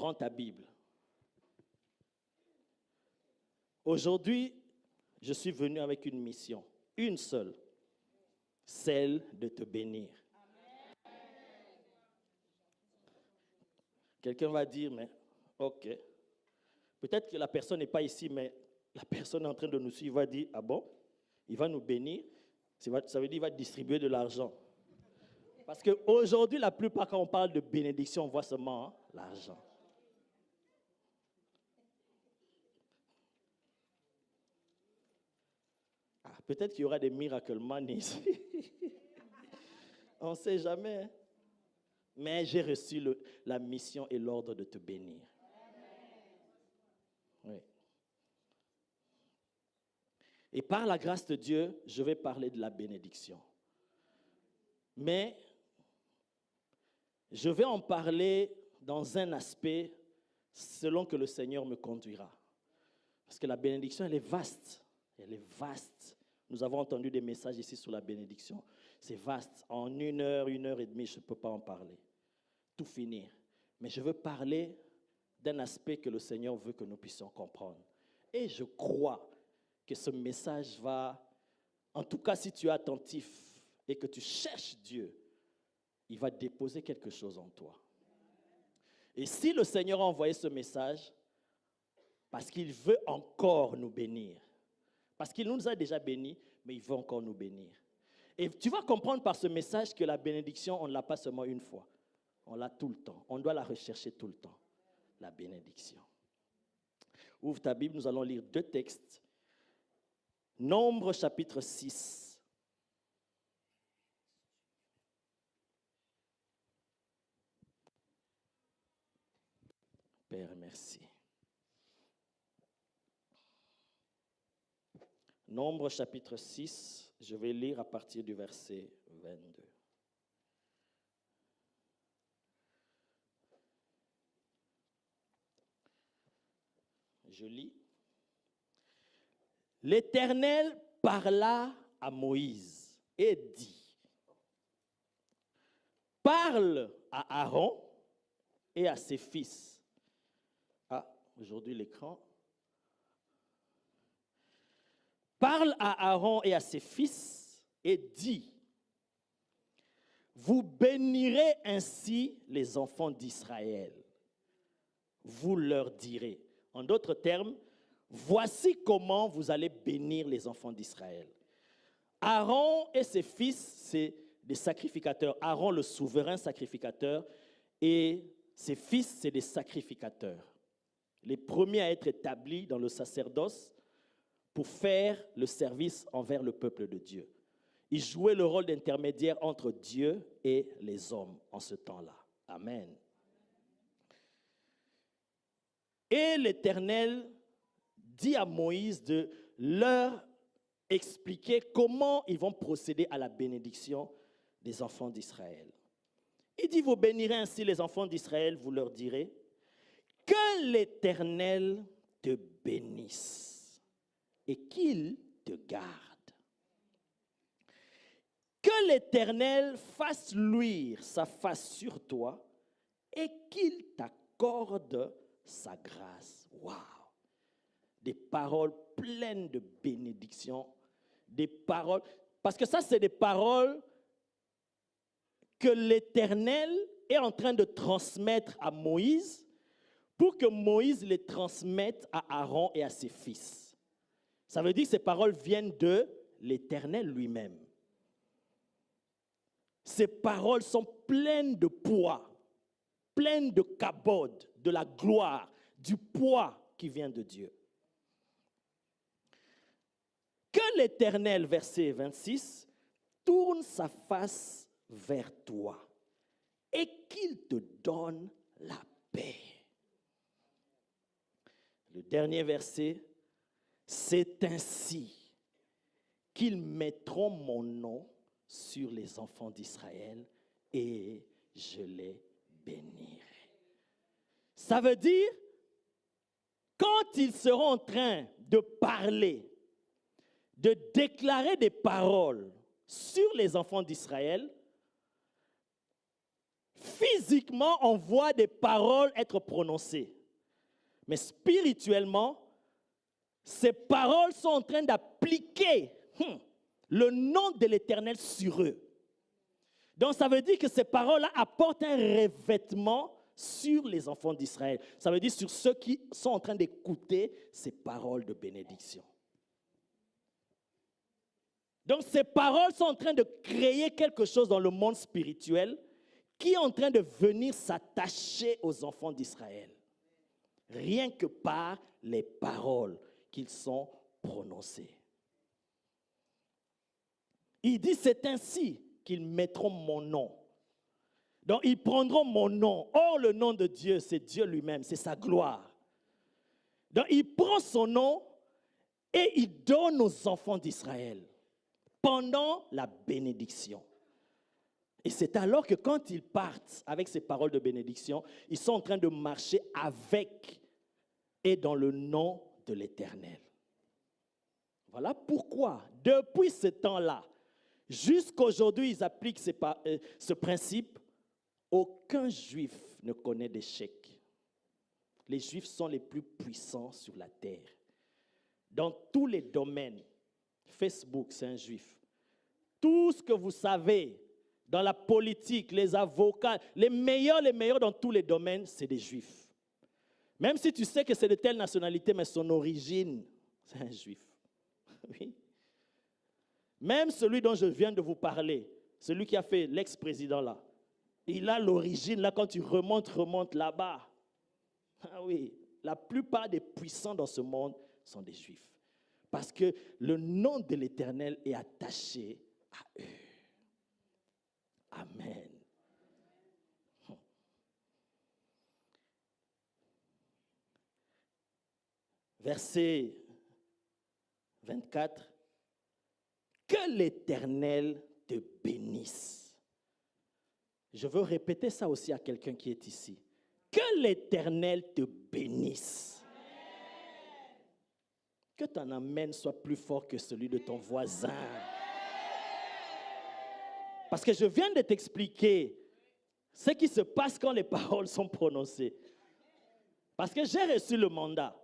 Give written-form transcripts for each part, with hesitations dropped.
Prends ta Bible. Aujourd'hui, je suis venu avec une mission, une seule, celle de te bénir. Quelqu'un va dire, mais ok, peut-être que la personne n'est pas ici, mais la personne est en train de nous suivre va dire, ah bon, il va nous bénir, ça veut dire qu'il va distribuer de l'argent. Parce qu'aujourd'hui, la plupart, quand on parle de bénédiction, on voit seulement l'argent. Ah, peut-être qu'il y aura des miracles money ici. On ne sait jamais. Mais j'ai reçu la mission et l'ordre de te bénir. Oui. Et par la grâce de Dieu, je vais parler de la bénédiction. Mais je vais en parler dans un aspect selon que le Seigneur me conduira. Parce que la bénédiction, elle est vaste. Elle est vaste. Nous avons entendu des messages ici sur la bénédiction. C'est vaste. En 1 heure, 1 heure et demie, je ne peux pas en parler. Tout finir. Mais je veux parler d'un aspect que le Seigneur veut que nous puissions comprendre. Et je crois que ce message va, en tout cas si tu es attentif et que tu cherches Dieu, il va déposer quelque chose en toi. Et si le Seigneur a envoyé ce message, parce qu'il veut encore nous bénir, parce qu'il nous a déjà bénis, mais il veut encore nous bénir. Et tu vas comprendre par ce message que la bénédiction, on ne l'a pas seulement une fois. On l'a tout le temps. On doit la rechercher tout le temps, la bénédiction. Ouvre ta Bible, nous allons lire 2 textes. Nombre chapitre 6. Père, merci. Nombre chapitre 6, je vais lire à partir du verset 22. Je lis. L'Éternel parla à Moïse et dit, parle à Aaron et à ses fils. Ah, aujourd'hui l'écran. Parle à Aaron et à ses fils et dis, vous bénirez ainsi les enfants d'Israël. Vous leur direz. En d'autres termes, voici comment vous allez bénir les enfants d'Israël. Aaron et ses fils, c'est des sacrificateurs. Aaron, le souverain sacrificateur, et ses fils, c'est des sacrificateurs. Les premiers à être établis dans le sacerdoce pour faire le service envers le peuple de Dieu. Ils jouaient le rôle d'intermédiaire entre Dieu et les hommes en ce temps-là. Amen. Et l'Éternel dit à Moïse de leur expliquer comment ils vont procéder à la bénédiction des enfants d'Israël. Il dit, vous bénirez ainsi les enfants d'Israël, vous leur direz, que l'Éternel te bénisse et qu'il te garde. Que l'Éternel fasse luire sa face sur toi et qu'il t'accorde sa grâce. Waouh! Des paroles pleines de bénédiction, des paroles, parce que ça, c'est des paroles que l'Éternel est en train de transmettre à Moïse pour que Moïse les transmette à Aaron et à ses fils. Ça veut dire que ces paroles viennent de l'Éternel lui-même. Ces paroles sont pleines de poids, pleines de kabod, de la gloire, du poids qui vient de Dieu. Que l'Éternel, verset 26, tourne sa face vers toi et qu'il te donne la paix. Le dernier verset, c'est ainsi qu'ils mettront mon nom sur les enfants d'Israël et je les bénirai. Ça veut dire, quand ils seront en train de parler, de déclarer des paroles sur les enfants d'Israël, Physiquement, on voit des paroles être prononcées. Mais spirituellement, ces paroles sont en train d'appliquer le nom de l'Éternel sur eux. Donc ça veut dire que ces paroles-là apportent un revêtement sur les enfants d'Israël. Ça veut dire sur ceux qui sont en train d'écouter ces paroles de bénédiction. Donc ces paroles sont en train de créer quelque chose dans le monde spirituel qui est en train de venir s'attacher aux enfants d'Israël. Rien que par les paroles qu'ils sont prononcées. Il dit, c'est ainsi qu'ils mettront mon nom. Donc, ils prendront mon nom. Or, le nom de Dieu, c'est Dieu lui-même, c'est sa gloire. Donc, il prend son nom et il donne aux enfants d'Israël pendant la bénédiction. Et c'est alors que quand ils partent avec ces paroles de bénédiction, ils sont en train de marcher avec et dans le nom de l'Éternel. Voilà pourquoi, depuis ce temps-là, jusqu'à aujourd'hui, ils appliquent ce principe. Aucun juif ne connaît d'échec. Les juifs sont les plus puissants sur la terre. Dans tous les domaines, Facebook, c'est un juif. Tout ce que vous savez, dans la politique, les avocats, les meilleurs dans tous les domaines, c'est des juifs. Même si tu sais que c'est de telle nationalité, mais son origine, c'est un juif. Oui. Même celui dont je viens de vous parler, celui qui a fait l'ex-président là, il a l'origine là quand tu remontes là-bas. Ah oui, la plupart des puissants dans ce monde sont des juifs. Parce que le nom de l'Éternel est attaché à eux. Amen. Verset 24. Que l'Éternel te bénisse. Je veux répéter ça aussi à quelqu'un qui est ici. Que l'Éternel te bénisse. Amen. Que ton amen soit plus fort que celui de ton voisin. Parce que je viens de t'expliquer ce qui se passe quand les paroles sont prononcées. Parce que j'ai reçu le mandat.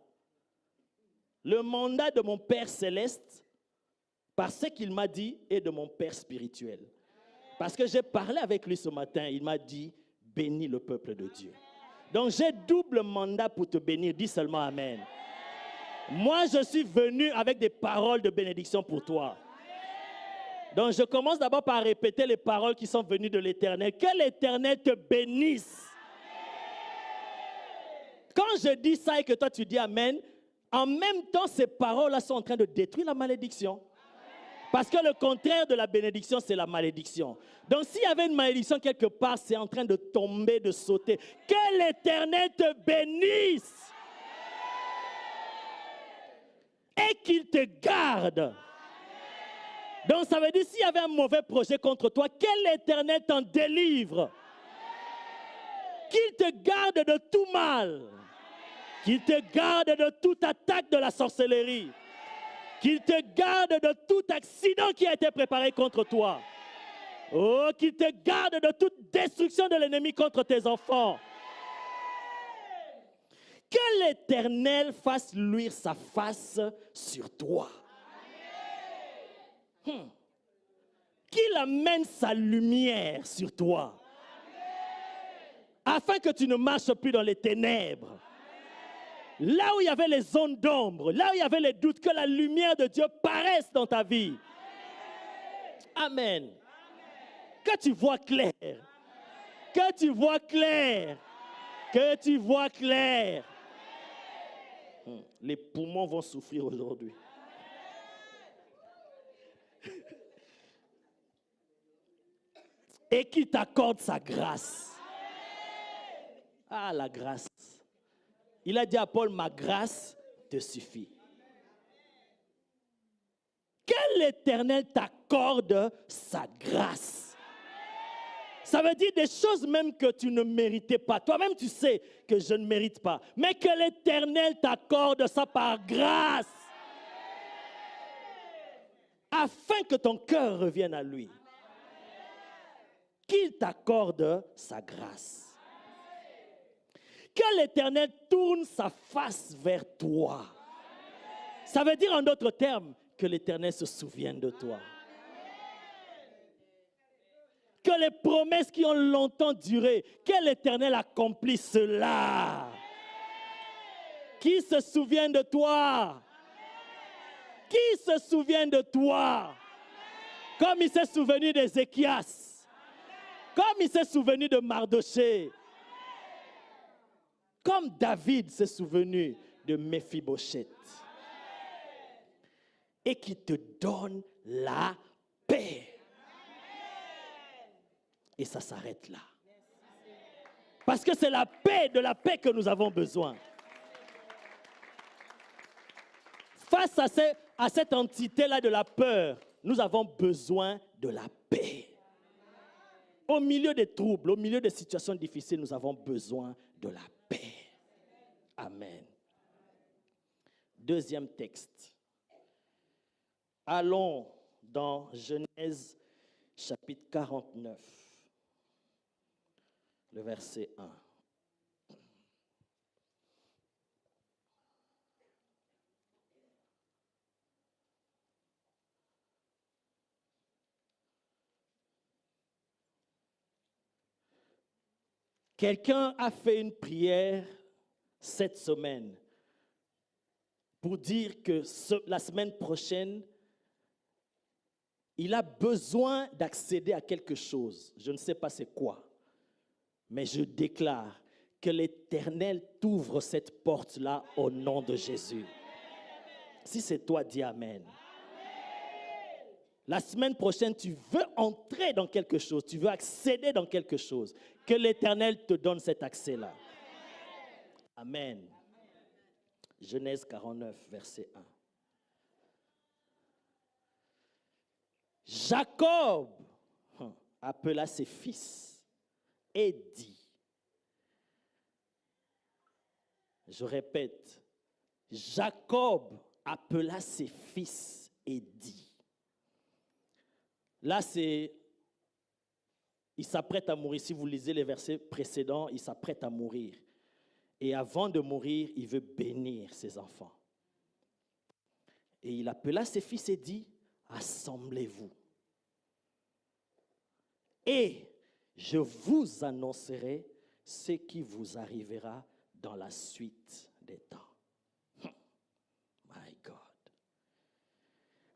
Le mandat de mon Père céleste, par ce qu'il m'a dit, et de mon Père spirituel. Parce que j'ai parlé avec lui ce matin, il m'a dit, bénis le peuple de Dieu. Donc j'ai double mandat pour te bénir, dis seulement Amen. Moi, je suis venu avec des paroles de bénédiction pour toi. Donc je commence d'abord par répéter les paroles qui sont venues de l'Éternel. Que l'Éternel te bénisse. Quand je dis ça et que toi tu dis Amen, en même temps, ces paroles-là sont en train de détruire la malédiction. Parce que le contraire de la bénédiction, c'est la malédiction. Donc, s'il y avait une malédiction quelque part, c'est en train de tomber, de sauter. Que l'Éternel te bénisse. Et qu'il te garde. Donc, ça veut dire, s'il y avait un mauvais projet contre toi, que l'Éternel t'en délivre. Qu'il te garde de tout mal. Qu'il te garde de toute attaque de la sorcellerie. Qu'il te garde de tout accident qui a été préparé contre toi. Oh, qu'il te garde de toute destruction de l'ennemi contre tes enfants. Que l'Éternel fasse luire sa face sur toi. Qu'il amène sa lumière sur toi. Afin que tu ne marches plus dans les ténèbres. Là où il y avait les zones d'ombre, là où il y avait les doutes, que la lumière de Dieu paraisse dans ta vie. Amen. Que tu vois clair. Que tu vois clair. Que tu vois clair. Les poumons vont souffrir aujourd'hui. Et qu'il t'accorde sa grâce. Ah, la grâce. Il a dit à Paul, ma grâce te suffit. Que l'Éternel t'accorde sa grâce. Ça veut dire des choses même que tu ne méritais pas. Toi-même, tu sais que je ne mérite pas. Mais que l'Éternel t'accorde ça par grâce. Afin que ton cœur revienne à lui. qu'il t'accorde sa grâce. Que l'Éternel tourne sa face vers toi. Ça veut dire en d'autres termes que l'Éternel se souvienne de toi. Que les promesses qui ont longtemps duré, que l'Éternel accomplisse cela. Qui se souvient de toi? Qui se souvient de toi? Comme il s'est souvenu d'Ézéchias. Comme il s'est souvenu de Mardoché. Comme David s'est souvenu de Méphibosheth. Et qui te donne la paix. Et ça s'arrête là. Parce que c'est de la paix que nous avons besoin. Face à cette entité-là de la peur, nous avons besoin de la paix. Au milieu des troubles, au milieu des situations difficiles, nous avons besoin de la paix. Amen. Deuxième texte. Allons dans Genèse chapitre 49, le verset 1. Quelqu'un a fait une prière cette semaine pour dire que la semaine prochaine, il a besoin d'accéder à quelque chose. Je ne sais pas c'est quoi, mais je déclare que l'Éternel t'ouvre cette porte-là au nom de Jésus. Si c'est toi, dis Amen. La semaine prochaine, tu veux entrer dans quelque chose, tu veux accéder dans quelque chose. Que l'Éternel te donne cet accès-là. Amen. Genèse 49, verset 1. Jacob appela ses fils et dit, je répète, Jacob appela ses fils et dit. Là, il s'apprête à mourir. Si vous lisez les versets précédents, il s'apprête à mourir. Et avant de mourir, il veut bénir ses enfants. Et il appela ses fils et dit, assemblez-vous. Et je vous annoncerai ce qui vous arrivera dans la suite des temps. My God.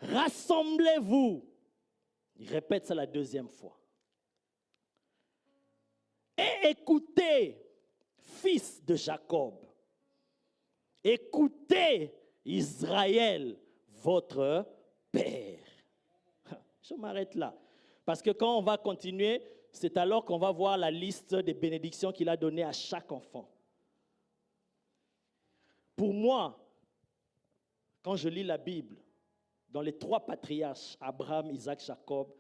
Rassemblez-vous. Il répète ça la deuxième fois. Et écoutez, fils de Jacob. Écoutez, Israël, votre père. Je m'arrête là. Parce que quand on va continuer, c'est alors qu'on va voir la liste des bénédictions qu'il a données à chaque enfant. Pour moi, quand je lis la Bible, dans les trois patriarches, Abraham, Isaac, Jacob,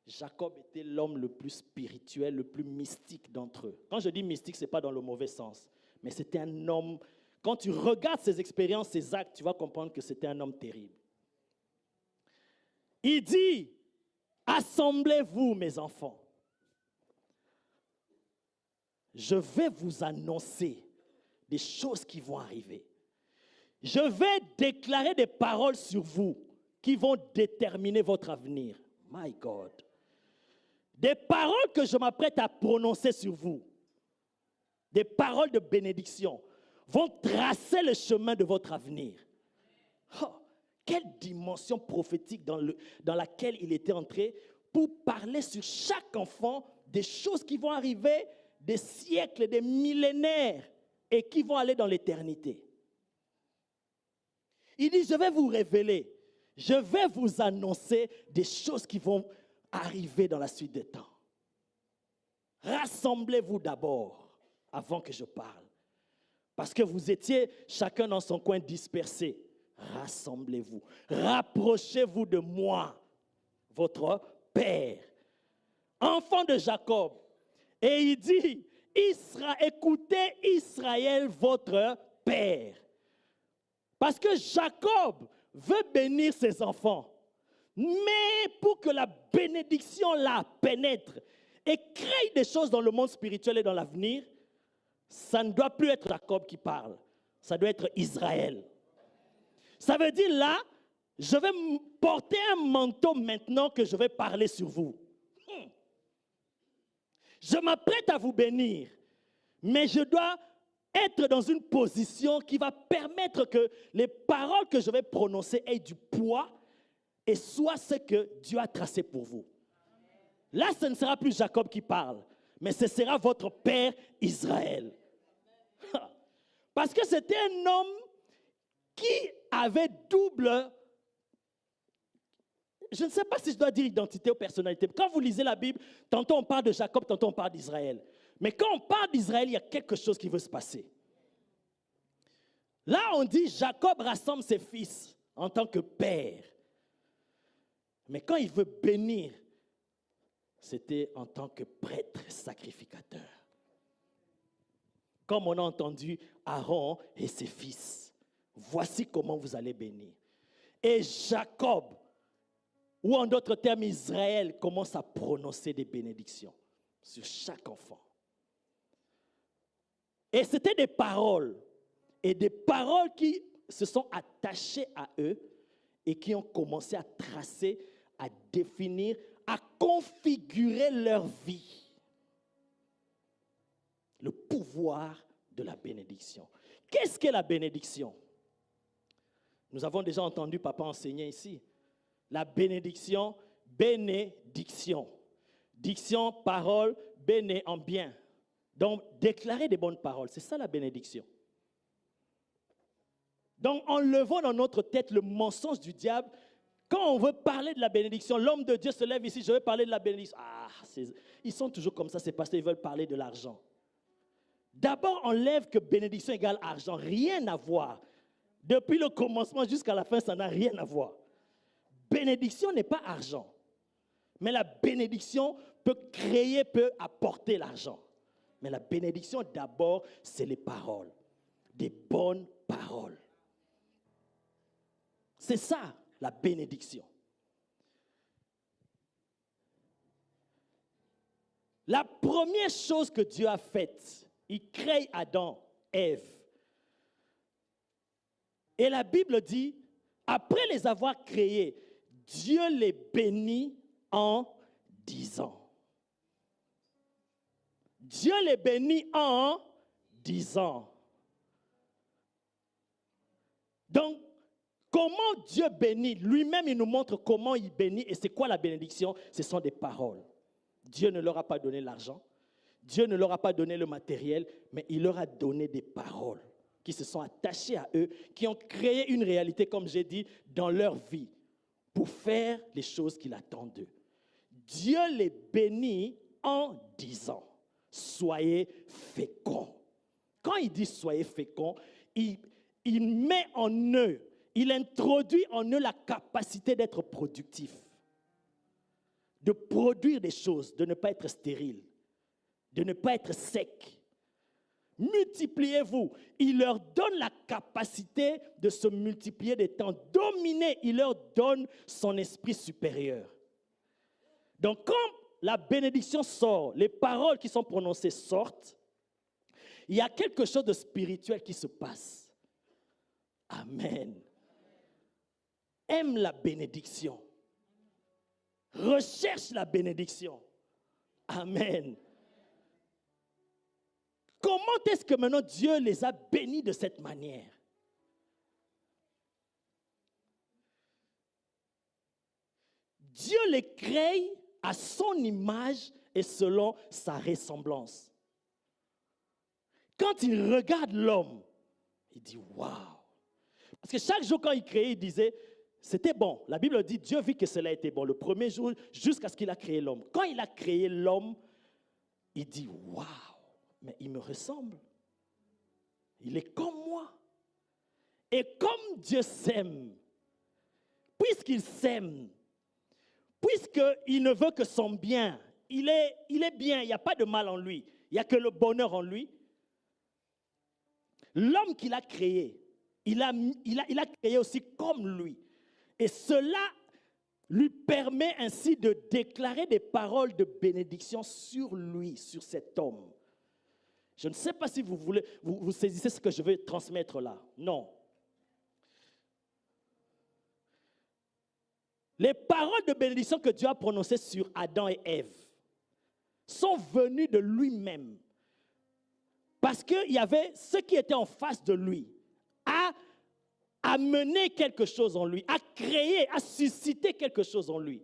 Jacob était l'homme le plus spirituel, le plus mystique d'entre eux. Quand je dis mystique, ce n'est pas dans le mauvais sens, mais c'était un homme, quand tu regardes ses expériences, ses actes, tu vas comprendre que c'était un homme terrible. Il dit, assemblez-vous mes enfants. Je vais vous annoncer des choses qui vont arriver. Je vais déclarer des paroles sur vous qui vont déterminer votre avenir. My God. Des paroles que je m'apprête à prononcer sur vous, des paroles de bénédiction, vont tracer le chemin de votre avenir. Oh, quelle dimension prophétique dans laquelle il était entré pour parler sur chaque enfant des choses qui vont arriver des siècles, des millénaires et qui vont aller dans l'éternité. Il dit, je vais vous révéler, je vais vous annoncer des choses qui vont arriver dans la suite des temps. Rassemblez-vous d'abord avant que je parle. Parce que vous étiez chacun dans son coin dispersé. Rassemblez-vous. Rapprochez-vous de moi, votre Père. Enfant de Jacob. Et il dit, écoutez Israël, votre Père. Parce que Jacob veut bénir ses enfants. Mais pour que la bénédiction la pénètre et crée des choses dans le monde spirituel et dans l'avenir, ça ne doit plus être Jacob qui parle. Ça doit être Israël. Ça veut dire là, je vais porter un manteau maintenant que je vais parler sur vous. Je m'apprête à vous bénir, mais je dois être dans une position qui va permettre que les paroles que je vais prononcer aient du poids et soient ce que Dieu a tracé pour vous. Là, ce ne sera plus Jacob qui parle, mais ce sera votre père Israël. Parce que c'était un homme qui avait double, je ne sais pas si je dois dire identité ou personnalité. Quand vous lisez la Bible, tantôt on parle de Jacob, tantôt on parle d'Israël. Mais quand on parle d'Israël, il y a quelque chose qui veut se passer. Là, on dit Jacob rassemble ses fils en tant que père. Mais quand il veut bénir, c'était en tant que prêtre sacrificateur. Comme on a entendu Aaron et ses fils. Voici comment vous allez bénir. Et Jacob, ou en d'autres termes Israël, commence à prononcer des bénédictions sur chaque enfant. Et c'était des paroles. Et des paroles qui se sont attachées à eux et qui ont commencé à tracer, à définir, à configurer leur vie. Le pouvoir de la bénédiction. Qu'est-ce qu'est la bénédiction? Nous avons déjà entendu papa enseigner ici. La bénédiction, bénédiction. Diction, parole, béné en bien. Donc, déclarer des bonnes paroles, c'est ça la bénédiction. Donc, enlevons dans notre tête le mensonge du diable. Quand on veut parler de la bénédiction, l'homme de Dieu se lève ici, je veux parler de la bénédiction. Ils sont toujours comme ça, c'est parce qu'ils veulent parler de l'argent. D'abord, enlève que bénédiction égale argent. Rien à voir. Depuis le commencement jusqu'à la fin, ça n'a rien à voir. Bénédiction n'est pas argent. Mais la bénédiction peut créer, peut apporter l'argent. Mais la bénédiction, d'abord, c'est les paroles. Des bonnes paroles. C'est ça, la bénédiction. La première chose que Dieu a faite, il crée Adam, Ève. Et la Bible dit, après les avoir créés, Dieu les bénit en disant. Dieu les bénit en disant. Donc, comment Dieu bénit? Lui-même, il nous montre comment il bénit. Et c'est quoi la bénédiction? Ce sont des paroles. Dieu ne leur a pas donné l'argent. Dieu ne leur a pas donné le matériel, mais il leur a donné des paroles qui se sont attachées à eux, qui ont créé une réalité, comme j'ai dit, dans leur vie, pour faire les choses qu'il attend d'eux. Dieu les bénit en disant, soyez féconds. Quand il dit soyez féconds, il met en eux, il introduit en eux la capacité d'être productif, de produire des choses, de ne pas être stérile, de ne pas être sec. Multipliez-vous. Il leur donne la capacité de se multiplier des temps, dominer. Il leur donne son esprit supérieur. Donc, quand la bénédiction sort, les paroles qui sont prononcées sortent, il y a quelque chose de spirituel qui se passe. Amen. Aime la bénédiction. Recherche la bénédiction. Amen. Comment est-ce que maintenant Dieu les a bénis de cette manière? Dieu les crée à son image et selon sa ressemblance. Quand il regarde l'homme, il dit waouh. Parce que chaque jour quand il créait, il disait c'était bon. La Bible dit Dieu vit que cela était bon. Le premier jour jusqu'à ce qu'il a créé l'homme. Quand il a créé l'homme, il dit waouh. Mais il me ressemble. Il est comme moi. Et comme Dieu s'aime, puisqu'il s'aime, puisqu'il ne veut que son bien, il est bien, il n'y a pas de mal en lui, il n'y a que le bonheur en lui. L'homme qu'il a créé, il a créé aussi comme lui. Et cela lui permet ainsi de déclarer des paroles de bénédiction sur lui, sur cet homme. Je ne sais pas si vous saisissez ce que je veux transmettre là. Non. Les paroles de bénédiction que Dieu a prononcées sur Adam et Ève sont venues de lui-même. Parce qu'il y avait ceux qui étaient en face de lui, à amener quelque chose en lui, à créer, à susciter quelque chose en lui.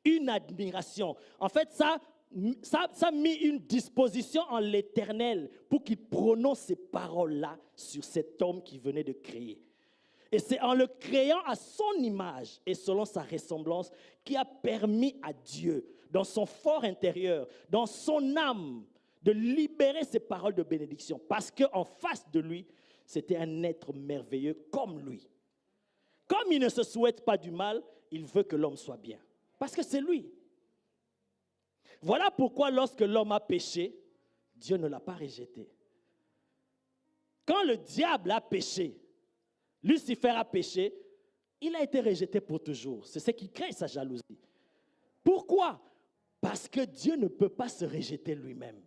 Une admiration. En fait, ça a mis une disposition en l'Éternel pour qu'il prononce ces paroles-là sur cet homme qui venait de créer. Et c'est en le créant à son image et selon sa ressemblance qui a permis à Dieu, dans son fort intérieur, dans son âme, de libérer ces paroles de bénédiction. Parce qu'en face de lui, c'était un être merveilleux comme lui. Comme il ne se souhaite pas du mal, il veut que l'homme soit bien. Parce que c'est lui. Voilà pourquoi lorsque l'homme a péché, Dieu ne l'a pas rejeté. Quand le diable a péché, Lucifer a péché, il a été rejeté pour toujours. C'est ce qui crée sa jalousie. Pourquoi? Parce que Dieu ne peut pas se rejeter lui-même.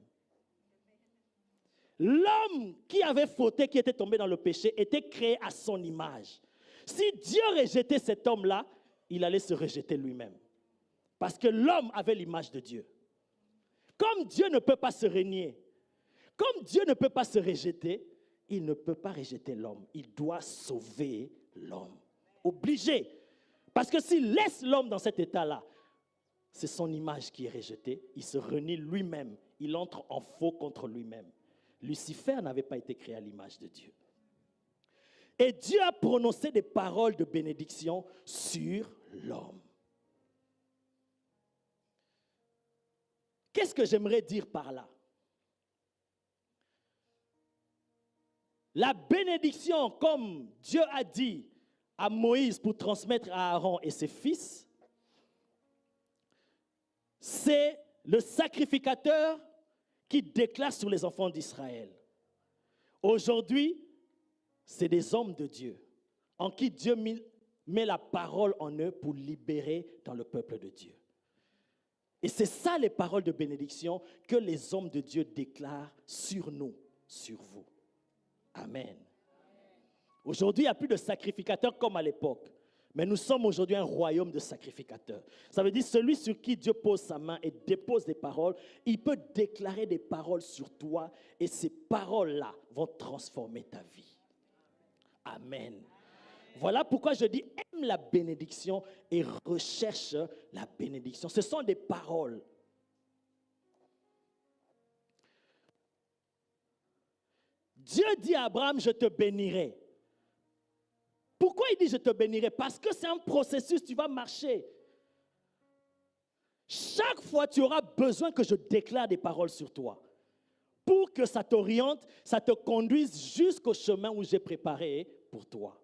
L'homme qui avait fauté, qui était tombé dans le péché, était créé à son image. Si Dieu rejetait cet homme-là, il allait se rejeter lui-même. Parce que l'homme avait l'image de Dieu. Comme Dieu ne peut pas se régner, comme Dieu ne peut pas se rejeter, il ne peut pas rejeter l'homme. Il doit sauver l'homme. Obligé. Parce que s'il laisse l'homme dans cet état-là, c'est son image qui est rejetée. Il se renie lui-même. Il entre en faux contre lui-même. Lucifer n'avait pas été créé à l'image de Dieu. Et Dieu a prononcé des paroles de bénédiction sur l'homme. Qu'est-ce que j'aimerais dire par là? La bénédiction, comme Dieu a dit à Moïse pour transmettre à Aaron et ses fils, c'est le sacrificateur qui déclare sur les enfants d'Israël. Aujourd'hui, c'est des hommes de Dieu, en qui Dieu met la parole en eux pour libérer dans le peuple de Dieu. Et c'est ça les paroles de bénédiction que les hommes de Dieu déclarent sur nous, sur vous. Amen. Aujourd'hui, il n'y a plus de sacrificateurs comme à l'époque. Mais nous sommes aujourd'hui un royaume de sacrificateurs. Ça veut dire celui sur qui Dieu pose sa main et dépose des paroles, il peut déclarer des paroles sur toi et ces paroles-là vont transformer ta vie. Amen. Voilà pourquoi je dis aime la bénédiction et recherche la bénédiction. Ce sont des paroles. Dieu dit à Abraham, je te bénirai. Pourquoi il dit je te bénirai? Parce que c'est un processus, tu vas marcher. Chaque fois, tu auras besoin que je déclare des paroles sur toi. Pour que ça t'oriente, ça te conduise jusqu'au chemin où j'ai préparé pour toi.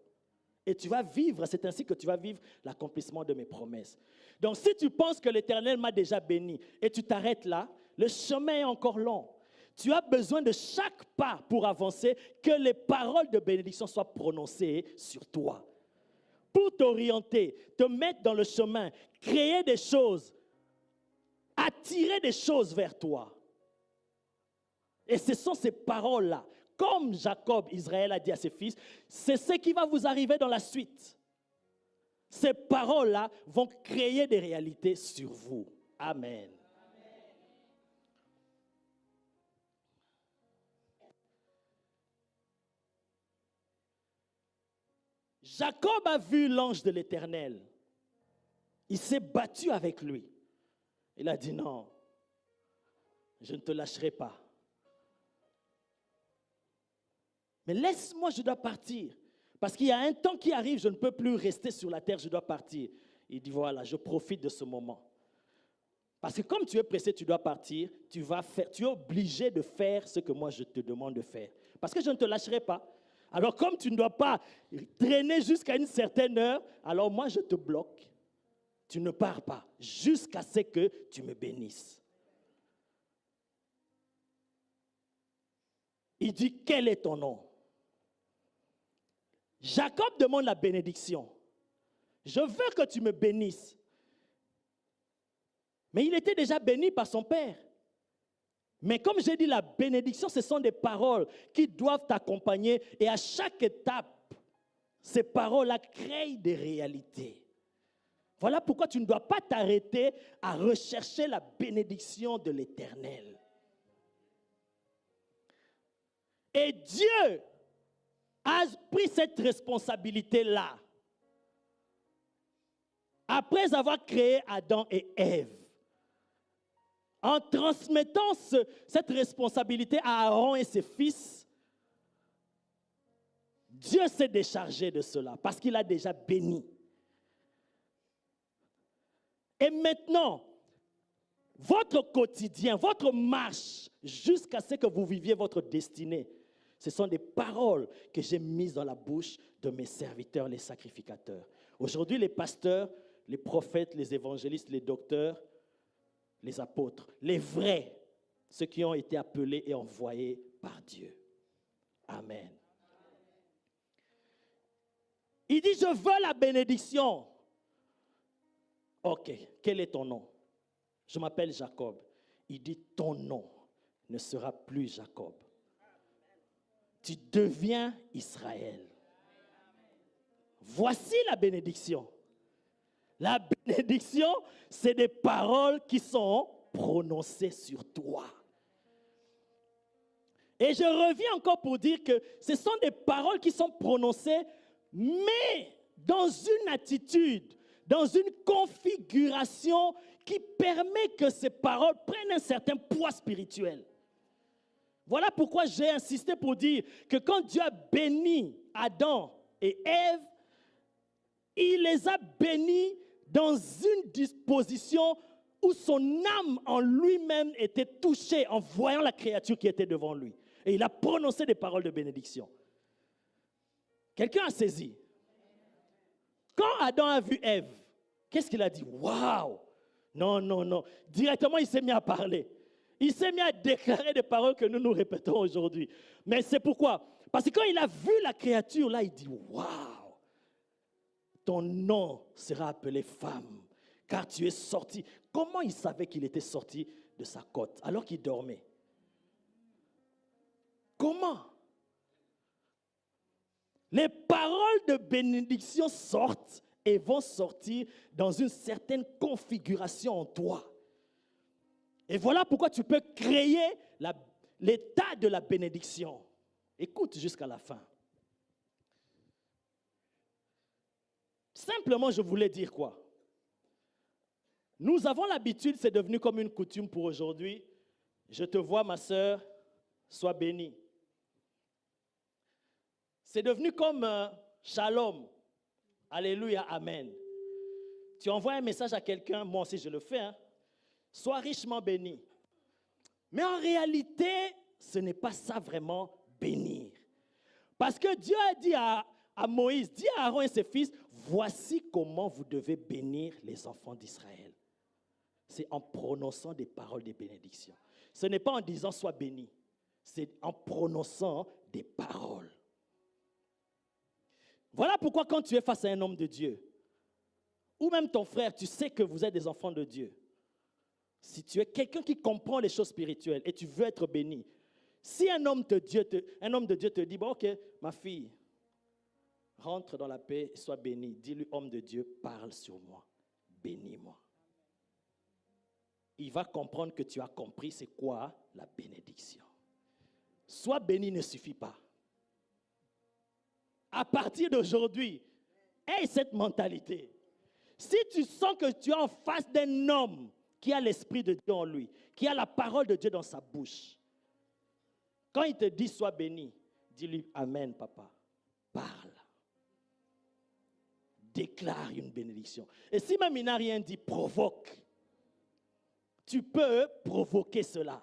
Et tu vas vivre, c'est ainsi que tu vas vivre l'accomplissement de mes promesses. Donc si tu penses que l'Éternel m'a déjà béni et tu t'arrêtes là, le chemin est encore long. Tu as besoin de chaque pas pour avancer, que les paroles de bénédiction soient prononcées sur toi. Pour t'orienter, te mettre dans le chemin, créer des choses, attirer des choses vers toi. Et ce sont ces paroles-là. Comme Jacob, Israël a dit à ses fils, c'est ce qui va vous arriver dans la suite. Ces paroles-là vont créer des réalités sur vous. Amen. Jacob a vu l'ange de l'Éternel. Il s'est battu avec lui. Il a dit non, je ne te lâcherai pas. Mais laisse-moi, je dois partir. Parce qu'il y a un temps qui arrive, je ne peux plus rester sur la terre, je dois partir. Il dit voilà, je profite de ce moment. Parce que comme tu es pressé, tu dois partir, tu es obligé de faire ce que moi je te demande de faire. Parce que je ne te lâcherai pas. Alors comme tu ne dois pas traîner jusqu'à une certaine heure, alors moi je te bloque. Tu ne pars pas jusqu'à ce que tu me bénisses. Il dit, quel est ton nom? Jacob demande la bénédiction. Je veux que tu me bénisses. Mais il était déjà béni par son père. Mais comme j'ai dit, la bénédiction, ce sont des paroles qui doivent t'accompagner. Et à chaque étape, ces paroles-là créent des réalités. Voilà pourquoi tu ne dois pas t'arrêter à rechercher la bénédiction de l'Éternel. Et Dieu a pris cette responsabilité-là. Après avoir créé Adam et Ève, en transmettant cette responsabilité à Aaron et ses fils, Dieu s'est déchargé de cela parce qu'il a déjà béni. Et maintenant, votre quotidien, votre marche, jusqu'à ce que vous viviez votre destinée, ce sont des paroles que j'ai mises dans la bouche de mes serviteurs, les sacrificateurs. Aujourd'hui, les pasteurs, les prophètes, les évangélistes, les docteurs, les apôtres, les vrais, ceux qui ont été appelés et envoyés par Dieu. Amen. Il dit, je veux la bénédiction. Ok, quel est ton nom? Je m'appelle Jacob. Il dit, ton nom ne sera plus Jacob. Tu deviens Israël. Voici la bénédiction. La bénédiction, c'est des paroles qui sont prononcées sur toi. Et je reviens encore pour dire que ce sont des paroles qui sont prononcées, mais dans une attitude, dans une configuration qui permet que ces paroles prennent un certain poids spirituel. Voilà pourquoi j'ai insisté pour dire que quand Dieu a béni Adam et Ève, il les a bénis dans une disposition où son âme en lui-même était touchée en voyant la créature qui était devant lui. Et il a prononcé des paroles de bénédiction. Quelqu'un a saisi? Quand Adam a vu Ève, qu'est-ce qu'il a dit? Waouh! Non, non, non. Directement, il s'est mis à parler. Il s'est mis à déclarer des paroles que nous nous répétons aujourd'hui. Mais c'est pourquoi? Parce que quand il a vu la créature, là, il dit, waouh! Ton nom sera appelé femme, car tu es sorti. Comment il savait qu'il était sorti de sa côte alors qu'il dormait? Comment? Les paroles de bénédiction sortent et vont sortir dans une certaine configuration en toi. Et voilà pourquoi tu peux créer l'état de la bénédiction. Écoute jusqu'à la fin. Simplement, je voulais dire quoi? Nous avons l'habitude, c'est devenu comme une coutume pour aujourd'hui. Je te vois, ma sœur, sois bénie. C'est devenu comme shalom. Alléluia, amen. Tu envoies un message à quelqu'un, moi aussi je le fais, hein. Sois richement béni. Mais en réalité, ce n'est pas ça vraiment bénir. Parce que Dieu a dit à Moïse, dis à Aaron et ses fils, voici comment vous devez bénir les enfants d'Israël. C'est en prononçant des paroles de bénédiction. Ce n'est pas en disant sois béni, c'est en prononçant des paroles. Voilà pourquoi quand tu es face à un homme de Dieu, ou même ton frère, tu sais que vous êtes des enfants de Dieu. Si tu es quelqu'un qui comprend les choses spirituelles et tu veux être béni, si un homme de Dieu te dit, bon, ok, ma fille, rentre dans la paix et sois béni. Dis-lui, homme de Dieu, parle sur moi, bénis-moi. Il va comprendre que tu as compris c'est quoi la bénédiction. Sois béni ne suffit pas. À partir d'aujourd'hui, aie cette mentalité. Si tu sens que tu es en face d'un homme qui a l'Esprit de Dieu en lui, qui a la parole de Dieu dans sa bouche, quand il te dit sois béni, dis-lui amen, papa. Parle. Déclare une bénédiction. Et si même il n'a rien dit, provoque. Tu peux provoquer cela.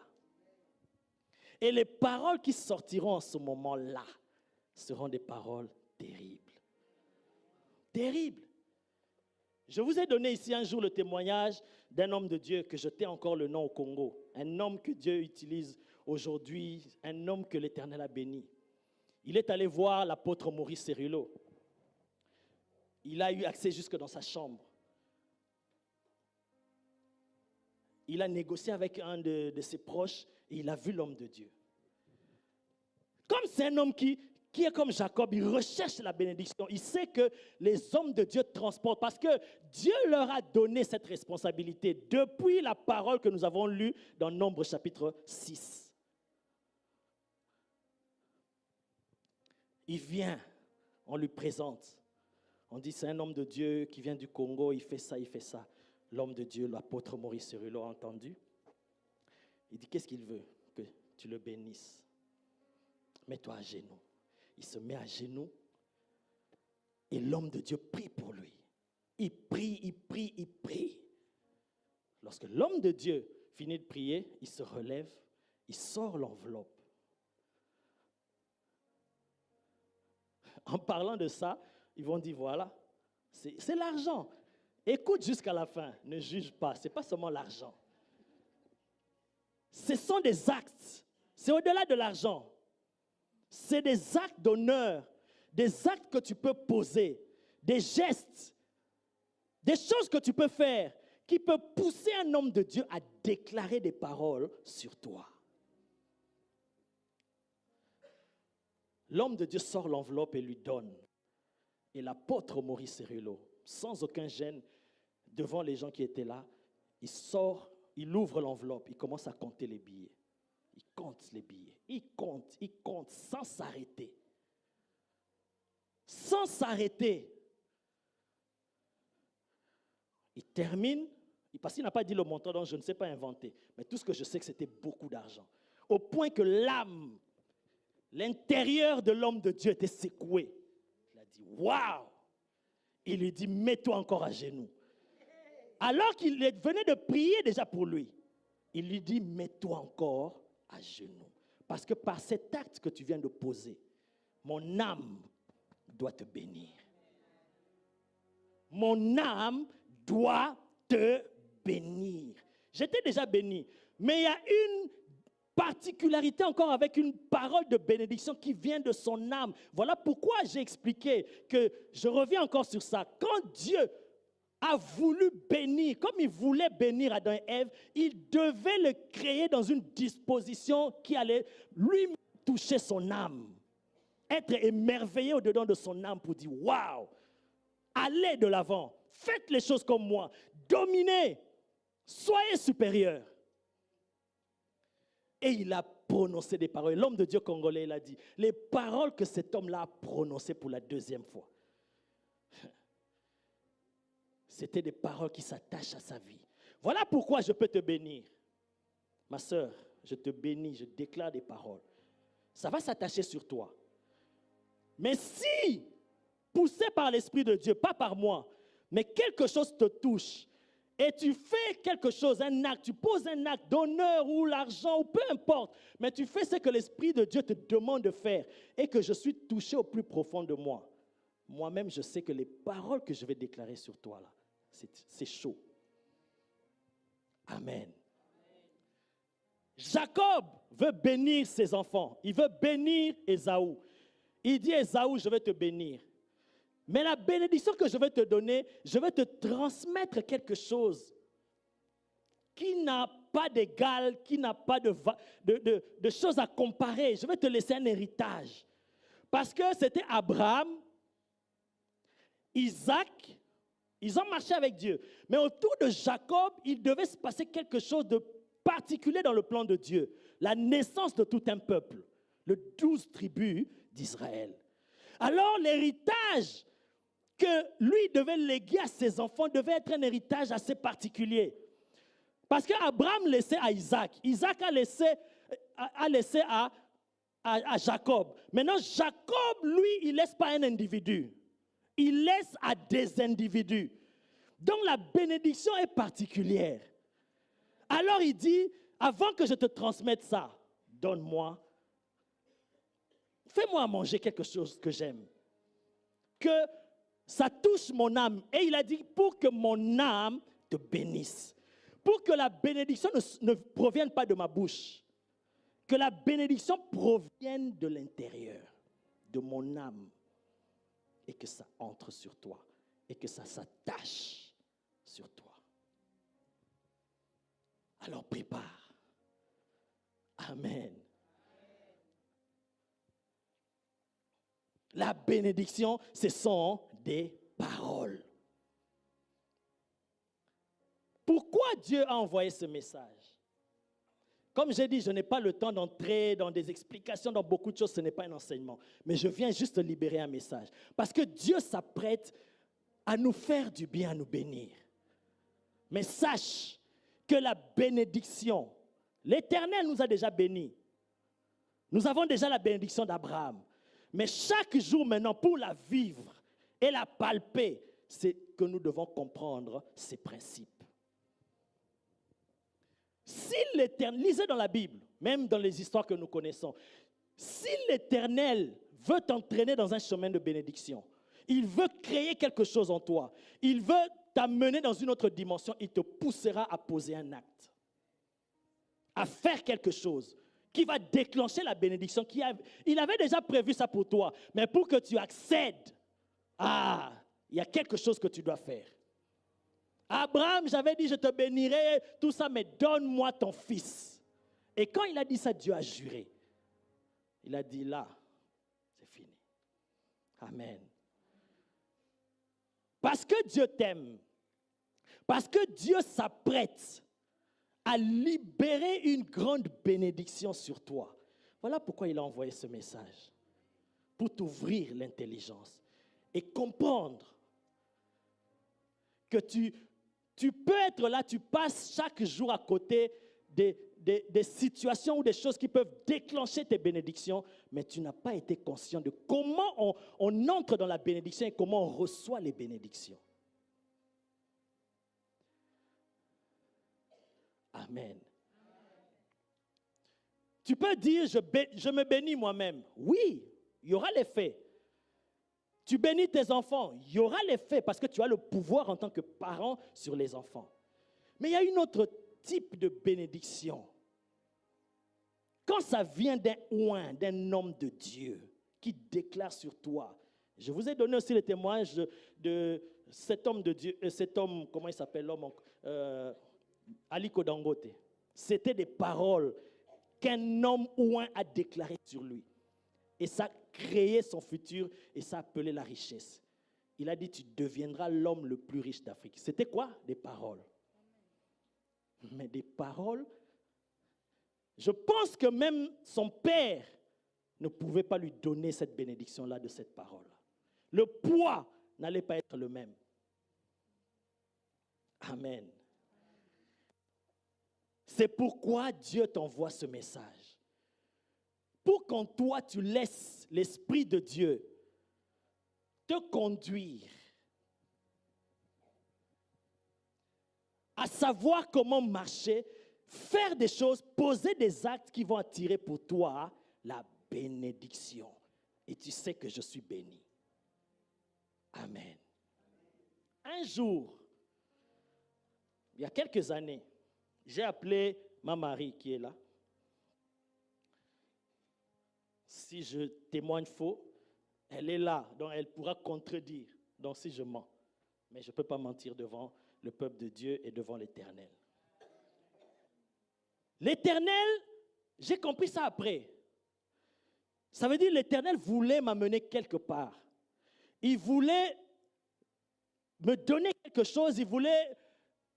Et les paroles qui sortiront en ce moment-là seront des paroles terribles. Terribles. Je vous ai donné ici un jour le témoignage d'un homme de Dieu que je tais encore le nom au Congo. Un homme que Dieu utilise aujourd'hui, un homme que l'Éternel a béni. Il est allé voir l'apôtre Maurice Cérulo. Il a eu accès jusque dans sa chambre. Il a négocié avec un de ses proches et il a vu l'homme de Dieu. Comme c'est un homme qui est comme Jacob, il recherche la bénédiction. Il sait que les hommes de Dieu transportent parce que Dieu leur a donné cette responsabilité depuis la parole que nous avons lue dans Nombre chapitre 6. Il vient, on lui présente. On dit c'est un homme de Dieu qui vient du Congo, il fait ça, il fait ça. L'homme de Dieu, l'apôtre Maurice Cerullo, a entendu. Il dit, qu'est-ce qu'il veut? Que tu le bénisses. Mets-toi à genoux. Il se met à genoux et l'homme de Dieu prie pour lui. Il prie, il prie, il prie. Lorsque l'homme de Dieu finit de prier, il se relève, il sort l'enveloppe. En parlant de ça, ils vont dire, voilà, c'est l'argent. Écoute jusqu'à la fin, ne juge pas, ce n'est pas seulement l'argent. Ce sont des actes, c'est au-delà de l'argent. C'est des actes d'honneur, des actes que tu peux poser, des gestes, des choses que tu peux faire qui peuvent pousser un homme de Dieu à déclarer des paroles sur toi. L'homme de Dieu sort l'enveloppe et lui donne. Et l'apôtre Maurice Cerullo, sans aucun gêne, devant les gens qui étaient là, il sort, il ouvre l'enveloppe, il commence à compter les billets. Il compte les billets. Il compte, sans s'arrêter. Sans s'arrêter. Il termine, parce qu'il n'a pas dit le montant, donc je ne sais pas inventer. Mais tout ce que je sais, que c'était beaucoup d'argent. Au point que l'âme, l'intérieur de l'homme de Dieu était secoué. Il a dit, waouh! Il lui dit, mets-toi encore à genoux. Alors qu'il venait de prier déjà pour lui, il lui dit, mets-toi encore à genoux. Parce que par cet acte que tu viens de poser, mon âme doit te bénir. Mon âme doit te bénir. J'étais déjà béni, mais il y a une particularité encore avec une parole de bénédiction qui vient de son âme. Voilà pourquoi j'ai expliqué que je reviens encore sur ça. Quand Dieu a voulu bénir, comme il voulait bénir Adam et Ève, il devait le créer dans une disposition qui allait lui toucher son âme, être émerveillé au-dedans de son âme pour dire « Waouh, allez de l'avant, faites les choses comme moi, dominez, soyez supérieurs. » Et il a prononcé des paroles. L'homme de Dieu congolais, il a dit, les paroles que cet homme-là a prononcées pour la deuxième fois, c'était des paroles qui s'attachent à sa vie. Voilà pourquoi je peux te bénir. Ma sœur, je te bénis, je déclare des paroles. Ça va s'attacher sur toi. Mais si, poussé par l'Esprit de Dieu, pas par moi, mais quelque chose te touche, et tu fais quelque chose, un acte, tu poses un acte d'honneur ou l'argent, ou peu importe, mais tu fais ce que l'Esprit de Dieu te demande de faire, et que je suis touché au plus profond de moi. Moi-même, je sais que les paroles que je vais déclarer sur toi, là, c'est chaud. Amen. Jacob veut bénir ses enfants. Il veut bénir Ésaü. Il dit, Ésaü, je vais te bénir. Mais la bénédiction que je vais te donner, je vais te transmettre quelque chose qui n'a pas d'égal, qui n'a pas de choses à comparer. Je vais te laisser un héritage. Parce que c'était Abraham, Isaac, ils ont marché avec Dieu. Mais autour de Jacob, il devait se passer quelque chose de particulier dans le plan de Dieu. La naissance de tout un peuple. Les 12 tribus d'Israël. Alors l'héritage que lui devait léguer à ses enfants devait être un héritage assez particulier. Parce qu'Abraham laissait à Isaac. Isaac a laissé à Jacob. Maintenant, Jacob, lui, il ne laisse pas un individu. Il laisse à des individus. Donc la bénédiction est particulière. Alors il dit, avant que je te transmette ça, donne-moi, fais-moi à manger quelque chose que j'aime. Que ça touche mon âme. Et il a dit, pour que mon âme te bénisse. Pour que la bénédiction ne provienne pas de ma bouche. Que la bénédiction provienne de l'intérieur, de mon âme. Et que ça entre sur toi. et que ça s'attache sur toi. Alors prépare. Amen. La bénédiction, ce sont des paroles. Pourquoi Dieu a envoyé ce message? Comme j'ai dit, je n'ai pas le temps d'entrer dans des explications, dans beaucoup de choses, ce n'est pas un enseignement. Mais je viens juste libérer un message. Parce que Dieu s'apprête à nous faire du bien, à nous bénir. Mais sache que la bénédiction, l'Éternel nous a déjà bénis. Nous avons déjà la bénédiction d'Abraham. Mais chaque jour maintenant, pour la vivre et la palper, c'est que nous devons comprendre ces principes. Si l'Éternel, lisez dans la Bible, même dans les histoires que nous connaissons, si l'Éternel veut t'entraîner dans un chemin de bénédiction, il veut créer quelque chose en toi, il veut t'amener dans une autre dimension, il te poussera à poser un acte, à faire quelque chose qui va déclencher la bénédiction. Il avait déjà prévu ça pour toi, mais pour que tu accèdes, il y a quelque chose que tu dois faire. Abraham, j'avais dit, je te bénirai, tout ça, mais donne-moi ton fils. Et quand il a dit ça, Dieu a juré. Il a dit, là, c'est fini. Amen. Parce que Dieu t'aime, parce que Dieu s'apprête à libérer une grande bénédiction sur toi. Voilà pourquoi il a envoyé ce message. Pour t'ouvrir l'intelligence et comprendre que tu peux être là, tu passes chaque jour à côté des situations ou des choses qui peuvent déclencher tes bénédictions, mais tu n'as pas été conscient de comment on entre dans la bénédiction et comment on reçoit les bénédictions. Amen. Tu peux dire, je me bénis moi-même. Oui, il y aura l'effet. Tu bénis tes enfants, il y aura l'effet parce que tu as le pouvoir en tant que parent sur les enfants. Mais il y a une autre type de bénédiction. Quand ça vient d'un oint, d'un homme de Dieu qui déclare sur toi. Je vous ai donné aussi le témoignage de cet homme de Dieu, cet homme, comment il s'appelle l'homme, Aliko Dangote. C'était des paroles qu'un homme oint a déclarées sur lui. Et ça a créé son futur et ça a appelé la richesse. Il a dit, tu deviendras l'homme le plus riche d'Afrique. C'était quoi? Des paroles. Mais des paroles, je pense que même son père ne pouvait pas lui donner cette bénédiction-là de cette parole. Le poids n'allait pas être le même. Amen. C'est pourquoi Dieu t'envoie ce message. Pour qu'en toi, tu laisses l'Esprit de Dieu te conduire à savoir comment marcher, faire des choses, poser des actes qui vont attirer pour toi la bénédiction. Et tu sais que je suis béni. Amen. Un jour, il y a quelques années, j'ai appelé ma Marie qui est là. Si je témoigne faux, elle est là, donc elle pourra contredire. Donc si je mens, mais je ne peux pas mentir devant le peuple de Dieu et devant l'Éternel. L'Éternel, j'ai compris ça après. Ça veut dire l'Éternel voulait m'amener quelque part. Il voulait me donner quelque chose, il voulait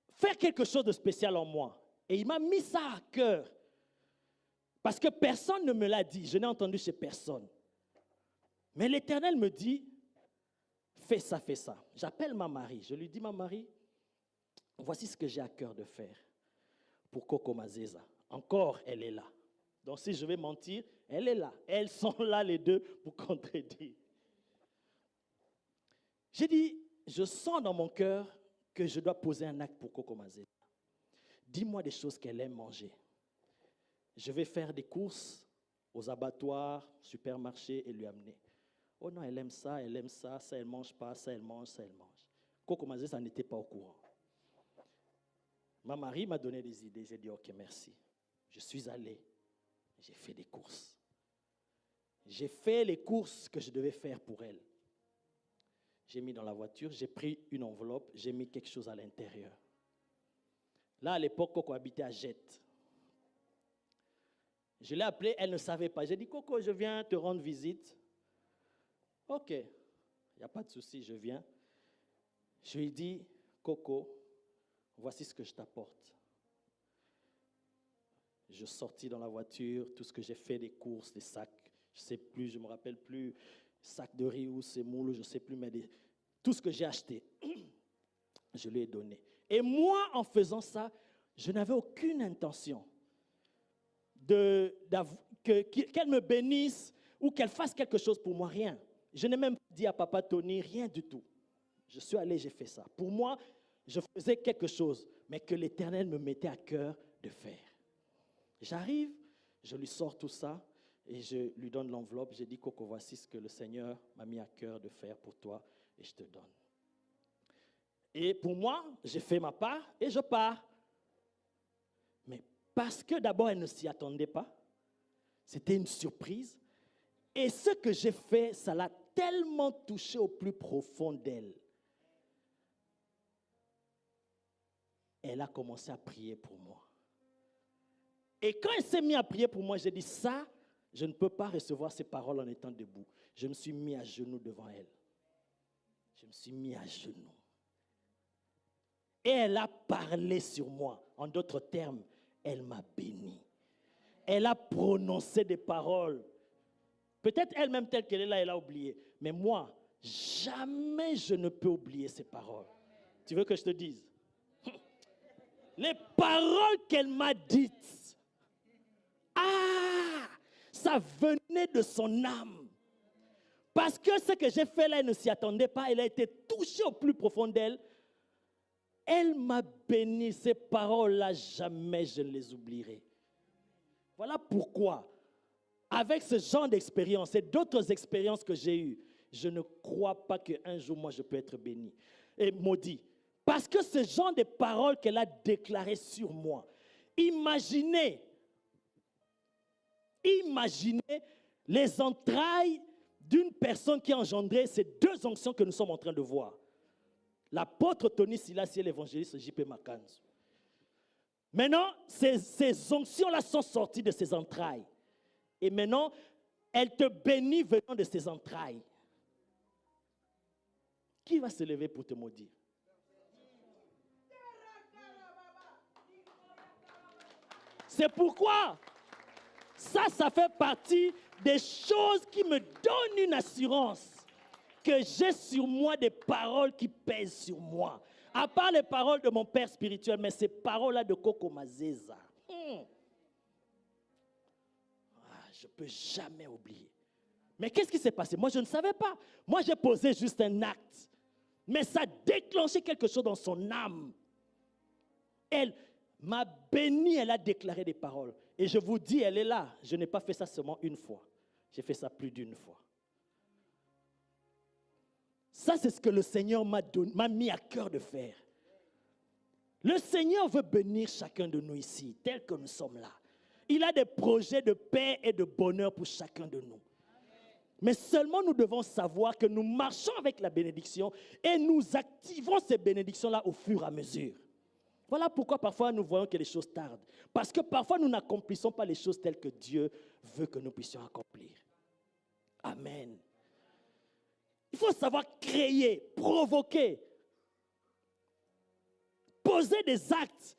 faire quelque chose de spécial en moi. Et il m'a mis ça à cœur. Parce que personne ne me l'a dit, je n'ai entendu chez personne. Mais l'Éternel me dit, fais ça, fais ça. J'appelle ma Marie, je lui dis, ma Marie, voici ce que j'ai à cœur de faire pour Coco Mazeza. Encore, elle est là. Donc si je vais mentir, elle est là. Elles sont là les deux pour contredire. J'ai dit, je sens dans mon cœur que je dois poser un acte pour Coco Mazeza. Dis-moi des choses qu'elle aime manger. Je vais faire des courses aux abattoirs, supermarchés et lui amener. Oh non, elle aime ça, ça elle ne mange pas, ça elle mange, ça elle mange. Coco Mazeza n'était pas au courant. Ma Marie m'a donné des idées, j'ai dit ok, merci. Je suis allé, j'ai fait des courses. J'ai fait les courses que je devais faire pour elle. J'ai mis dans la voiture, j'ai pris une enveloppe, j'ai mis quelque chose à l'intérieur. Là, à l'époque, Coco habitait à Jette. Je l'ai appelée, elle ne savait pas. J'ai dit, Coco, je viens te rendre visite. OK, il n'y a pas de souci, je viens. Je lui ai dit, Coco, voici ce que je t'apporte. Je sortis dans la voiture, tout ce que j'ai fait, des courses, des sacs, je ne sais plus, je ne me rappelle plus, sacs de riz ou semoule, je ne sais plus, mais tout ce que j'ai acheté, je lui ai donné. Et moi, en faisant ça, je n'avais aucune intention qu'elle me bénisse ou qu'elle fasse quelque chose pour moi, rien. Je n'ai même pas dit à Papa Tony, rien du tout. Je suis allé, j'ai fait ça. Pour moi, je faisais quelque chose, mais que l'Éternel me mettait à cœur de faire. J'arrive, je lui sors tout ça et je lui donne l'enveloppe. J'ai dit, Coco, voici ce que le Seigneur m'a mis à cœur de faire pour toi et je te donne. Et pour moi, j'ai fait ma part et je pars. Mais parce que d'abord, elle ne s'y attendait pas, c'était une surprise. Et ce que j'ai fait, ça l'a tellement touché au plus profond d'elle. Elle a commencé à prier pour moi. Et quand elle s'est mise à prier pour moi, j'ai dit, ça, je ne peux pas recevoir ces paroles en étant debout. Je me suis mis à genoux devant elle. Je me suis mis à genoux. Et elle a parlé sur moi. En d'autres termes, elle m'a béni. Elle a prononcé des paroles. Peut-être elle-même telle qu'elle est là, elle a oublié. Mais moi, jamais je ne peux oublier ces paroles. Tu veux que je te dise? Les paroles qu'elle m'a dites, ça venait de son âme. Parce que ce que j'ai fait là, elle ne s'y attendait pas. Elle a été touchée au plus profond d'elle. Elle m'a béni. Ces paroles-là, jamais je ne les oublierai. Voilà pourquoi, avec ce genre d'expérience et d'autres expériences que j'ai eues, je ne crois pas qu'un jour, moi, je peux être béni et maudit. Parce que ce genre de paroles qu'elle a déclarées sur moi, imaginez les entrailles d'une personne qui a engendré ces deux onctions que nous sommes en train de voir. L'apôtre Tony Silas et l'évangéliste J.P. Makanzu. Maintenant, ces onctions-là sont sorties de ses entrailles. Et maintenant, elle te bénit venant de ses entrailles. Qui va se lever pour te maudire? C'est pourquoi ça fait partie des choses qui me donnent une assurance que j'ai sur moi des paroles qui pèsent sur moi. À part les paroles de mon père spirituel, mais ces paroles-là de Coco Mazeza. Je ne peux jamais oublier. Mais qu'est-ce qui s'est passé? Moi, je ne savais pas. Moi, j'ai posé juste un acte. Mais ça a déclenché quelque chose dans son âme. Elle m'a béni, elle a déclaré des paroles. Et je vous dis, elle est là. Je n'ai pas fait ça seulement une fois. J'ai fait ça plus d'une fois. Ça, c'est ce que le Seigneur m'a mis à cœur de faire. Le Seigneur veut bénir chacun de nous ici, tel que nous sommes là. Il a des projets de paix et de bonheur pour chacun de nous. Mais seulement nous devons savoir que nous marchons avec la bénédiction et nous activons ces bénédictions-là au fur et à mesure. Voilà pourquoi parfois nous voyons que les choses tardent. Parce que parfois nous n'accomplissons pas les choses telles que Dieu veut que nous puissions accomplir. Amen. Il faut savoir créer, provoquer, poser des actes.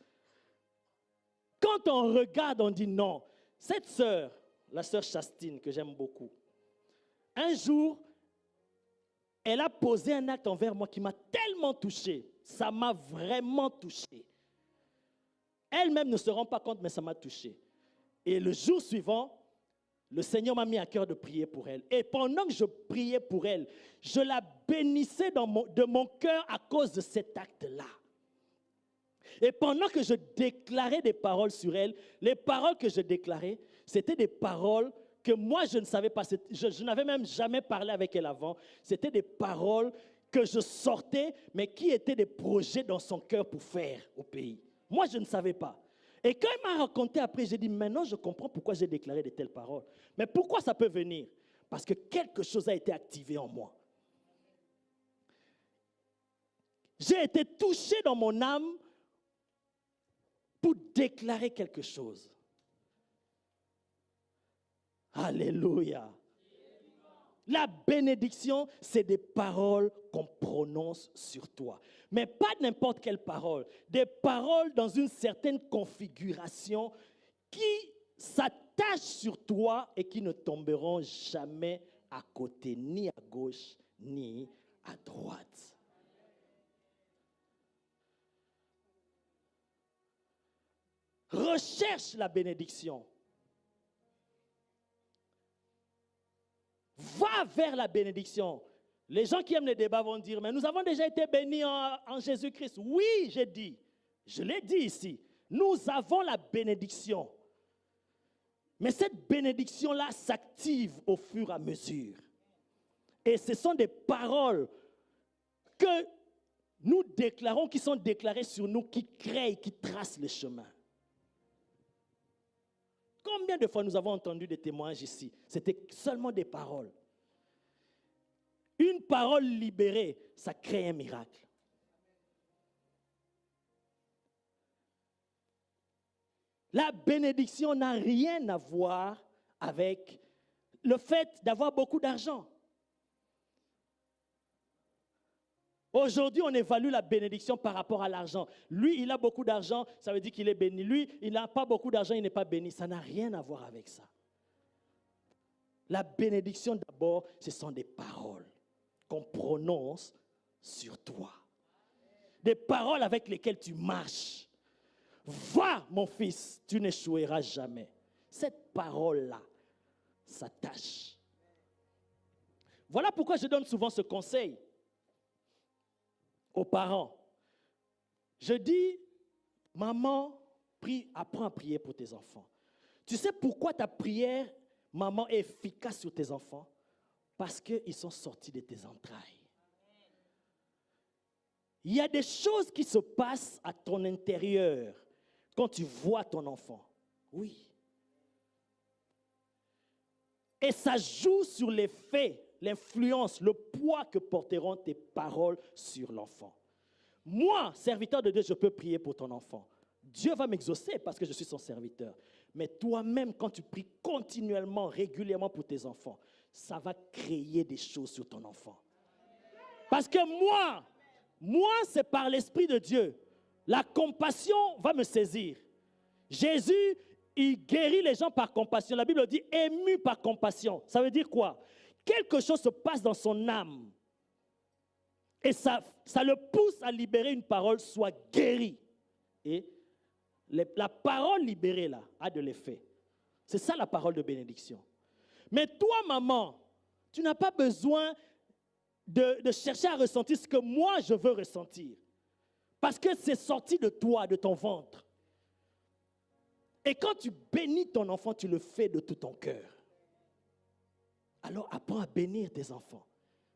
Quand on regarde, on dit non. Cette sœur, la sœur Chastine, que j'aime beaucoup, un jour, elle a posé un acte envers moi qui m'a tellement touché. Ça m'a vraiment touché. Elle-même ne se rend pas compte, mais ça m'a touché. Et le jour suivant, le Seigneur m'a mis à cœur de prier pour elle. Et pendant que je priais pour elle, je la bénissais de mon cœur à cause de cet acte-là. Et pendant que je déclarais des paroles sur elle, les paroles que je déclarais, c'était des paroles que moi je ne savais pas. Je n'avais même jamais parlé avec elle avant. C'était des paroles que je sortais, mais qui étaient des projets dans son cœur pour faire au pays. Moi, je ne savais pas. Et quand il m'a raconté après, j'ai dit, maintenant je comprends pourquoi j'ai déclaré de telles paroles. Mais pourquoi ça peut venir? Parce que quelque chose a été activé en moi. J'ai été touché dans mon âme pour déclarer quelque chose. Alléluia. La bénédiction, c'est des paroles qu'on prononce sur toi. Mais pas n'importe quelle parole. Des paroles dans une certaine configuration qui s'attachent sur toi et qui ne tomberont jamais à côté, ni à gauche, ni à droite. Recherche la bénédiction. Va vers la bénédiction. Les gens qui aiment les débats vont dire, mais nous avons déjà été bénis en Jésus-Christ. Oui, j'ai dit. Je l'ai dit ici. Nous avons la bénédiction. Mais cette bénédiction-là s'active au fur et à mesure. Et ce sont des paroles que nous déclarons, qui sont déclarées sur nous, qui créent, qui tracent le chemin. Combien de fois nous avons entendu des témoignages ici? C'était seulement des paroles. Une parole libérée, ça crée un miracle. La bénédiction n'a rien à voir avec le fait d'avoir beaucoup d'argent. Aujourd'hui, on évalue la bénédiction par rapport à l'argent. Lui, il a beaucoup d'argent, ça veut dire qu'il est béni. Lui, il n'a pas beaucoup d'argent, il n'est pas béni. Ça n'a rien à voir avec ça. La bénédiction, d'abord, ce sont des paroles qu'on prononce sur toi. Des paroles avec lesquelles tu marches. Va, mon fils, tu n'échoueras jamais. Cette parole-là s'attache. Voilà pourquoi je donne souvent ce conseil aux parents. Je dis, maman, apprends à prier pour tes enfants. Tu sais pourquoi ta prière, maman, est efficace sur tes enfants? Parce qu'ils sont sortis de tes entrailles. Il y a des choses qui se passent à ton intérieur quand tu vois ton enfant. Oui. Et ça joue sur l'effet, l'influence, le poids que porteront tes paroles sur l'enfant. Moi, serviteur de Dieu, je peux prier pour ton enfant. Dieu va m'exaucer parce que je suis son serviteur. Mais toi-même, quand tu pries continuellement, régulièrement pour tes enfants, ça va créer des choses sur ton enfant. Parce que moi, c'est par l'Esprit de Dieu. La compassion va me saisir. Jésus, il guérit les gens par compassion. La Bible dit ému par compassion. Ça veut dire quoi? Quelque chose se passe dans son âme. Et ça le pousse à libérer une parole, soit guéri. Et la parole libérée là a de l'effet. C'est ça la parole de bénédiction. Mais toi, maman, tu n'as pas besoin de chercher à ressentir ce que moi je veux ressentir. Parce que c'est sorti de toi, de ton ventre. Et quand tu bénis ton enfant, tu le fais de tout ton cœur. Alors apprends à bénir tes enfants.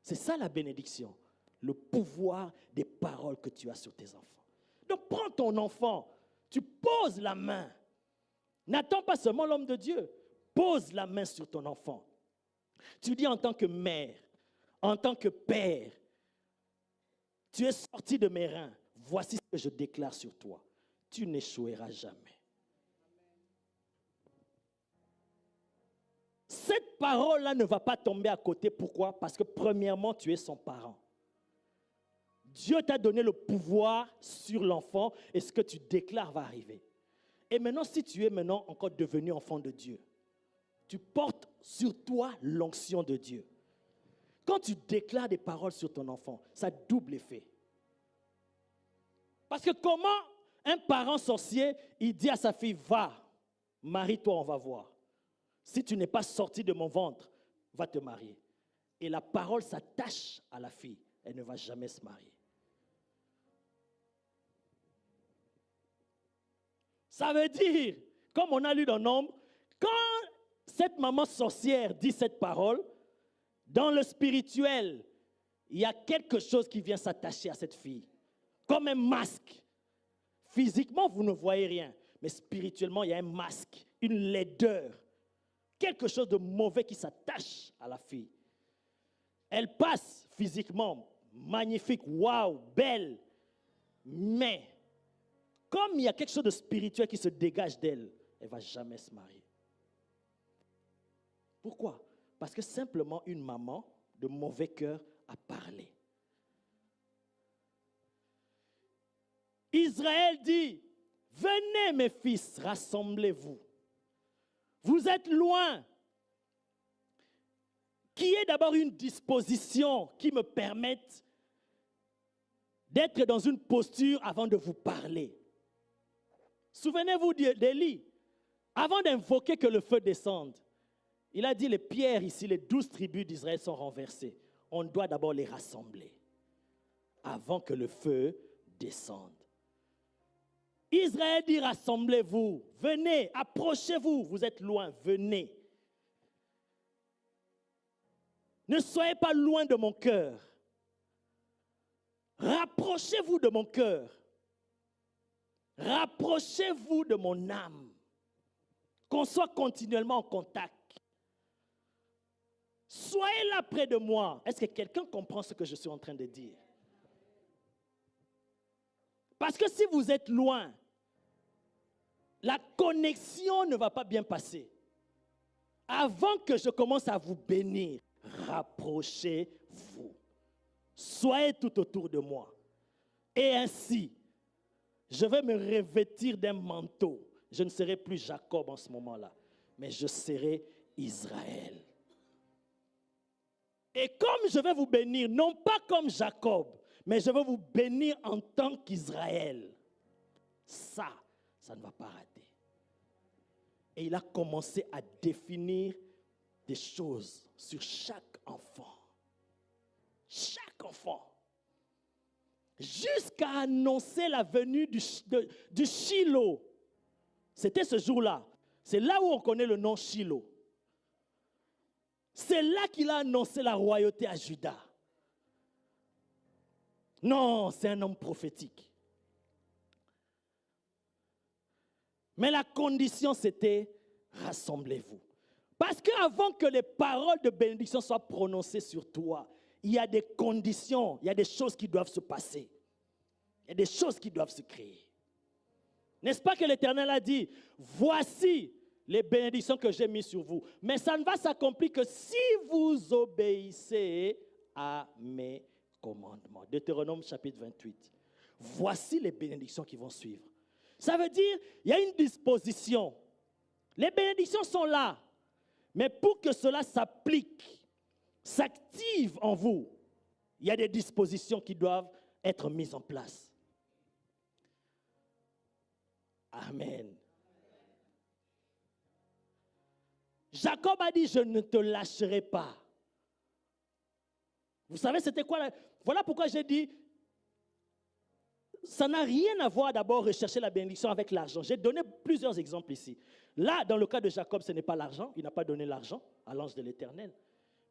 C'est ça la bénédiction. Le pouvoir des paroles que tu as sur tes enfants. Donc prends ton enfant, tu poses la main. N'attends pas seulement l'homme de Dieu. Pose la main sur ton enfant. Tu dis en tant que mère, en tant que père, tu es sorti de mes reins. Voici ce que je déclare sur toi. Tu n'échoueras jamais. Cette parole-là ne va pas tomber à côté. Pourquoi? Parce que premièrement, tu es son parent. Dieu t'a donné le pouvoir sur l'enfant et ce que tu déclares va arriver. Et maintenant, si tu es maintenant encore devenu enfant de Dieu, tu portes sur toi l'onction de Dieu. Quand tu déclares des paroles sur ton enfant, ça double effet. Parce que comment un parent sorcier, il dit à sa fille, va, marie-toi, on va voir. Si tu n'es pas sorti de mon ventre, va te marier. Et la parole s'attache à la fille, elle ne va jamais se marier. Ça veut dire, comme on a lu dans Nombre, quand cette maman sorcière dit cette parole, dans le spirituel, il y a quelque chose qui vient s'attacher à cette fille. Comme un masque. Physiquement, vous ne voyez rien. Mais spirituellement, il y a un masque, une laideur. Quelque chose de mauvais qui s'attache à la fille. Elle passe physiquement magnifique, waouh, belle. Mais, comme il y a quelque chose de spirituel qui se dégage d'elle, elle ne va jamais se marier. Pourquoi? Parce que simplement une maman de mauvais cœur a parlé. Israël dit, venez mes fils, rassemblez-vous. Vous êtes loin. Qui est d'abord une disposition qui me permette d'être dans une posture avant de vous parler. Souvenez-vous d'Élie. Avant d'invoquer que le feu descende, il a dit les pierres ici, les 12 tribus d'Israël sont renversées. On doit d'abord les rassembler avant que le feu descende. Israël dit rassemblez-vous, venez, approchez-vous, vous êtes loin, venez. Ne soyez pas loin de mon cœur. Rapprochez-vous de mon cœur. Rapprochez-vous de mon âme. Qu'on soit continuellement en contact. Soyez là près de moi. Est-ce que quelqu'un comprend ce que je suis en train de dire? Parce que si vous êtes loin, la connexion ne va pas bien passer. Avant que je commence à vous bénir, rapprochez-vous. Soyez tout autour de moi. Et ainsi, je vais me revêtir d'un manteau. Je ne serai plus Jacob en ce moment-là, mais je serai Israël. Et comme je vais vous bénir, non pas comme Jacob, mais je vais vous bénir en tant qu'Israël. Ça ne va pas rater. Et il a commencé à définir des choses sur chaque enfant. Chaque enfant. Jusqu'à annoncer la venue du Shiloh. C'était ce jour-là. C'est là où on connaît le nom Shiloh. C'est là qu'il a annoncé la royauté à Juda. Non, c'est un homme prophétique. Mais la condition, c'était rassemblez-vous. Parce qu'avant que les paroles de bénédiction soient prononcées sur toi, il y a des conditions, il y a des choses qui doivent se passer. Il y a des choses qui doivent se créer. N'est-ce pas que l'Éternel a dit, voici les bénédictions que j'ai mises sur vous. Mais ça ne va s'accomplir que si vous obéissez à mes commandements. Deutéronome chapitre 28. Voici les bénédictions qui vont suivre. Ça veut dire, il y a une disposition. Les bénédictions sont là. Mais pour que cela s'applique, s'active en vous, il y a des dispositions qui doivent être mises en place. Amen. Jacob a dit, je ne te lâcherai pas. Vous savez, c'était quoi? Voilà pourquoi j'ai dit, ça n'a rien à voir d'abord rechercher la bénédiction avec l'argent. J'ai donné plusieurs exemples ici. Là, dans le cas de Jacob, ce n'est pas l'argent. Il n'a pas donné l'argent à l'ange de l'Éternel.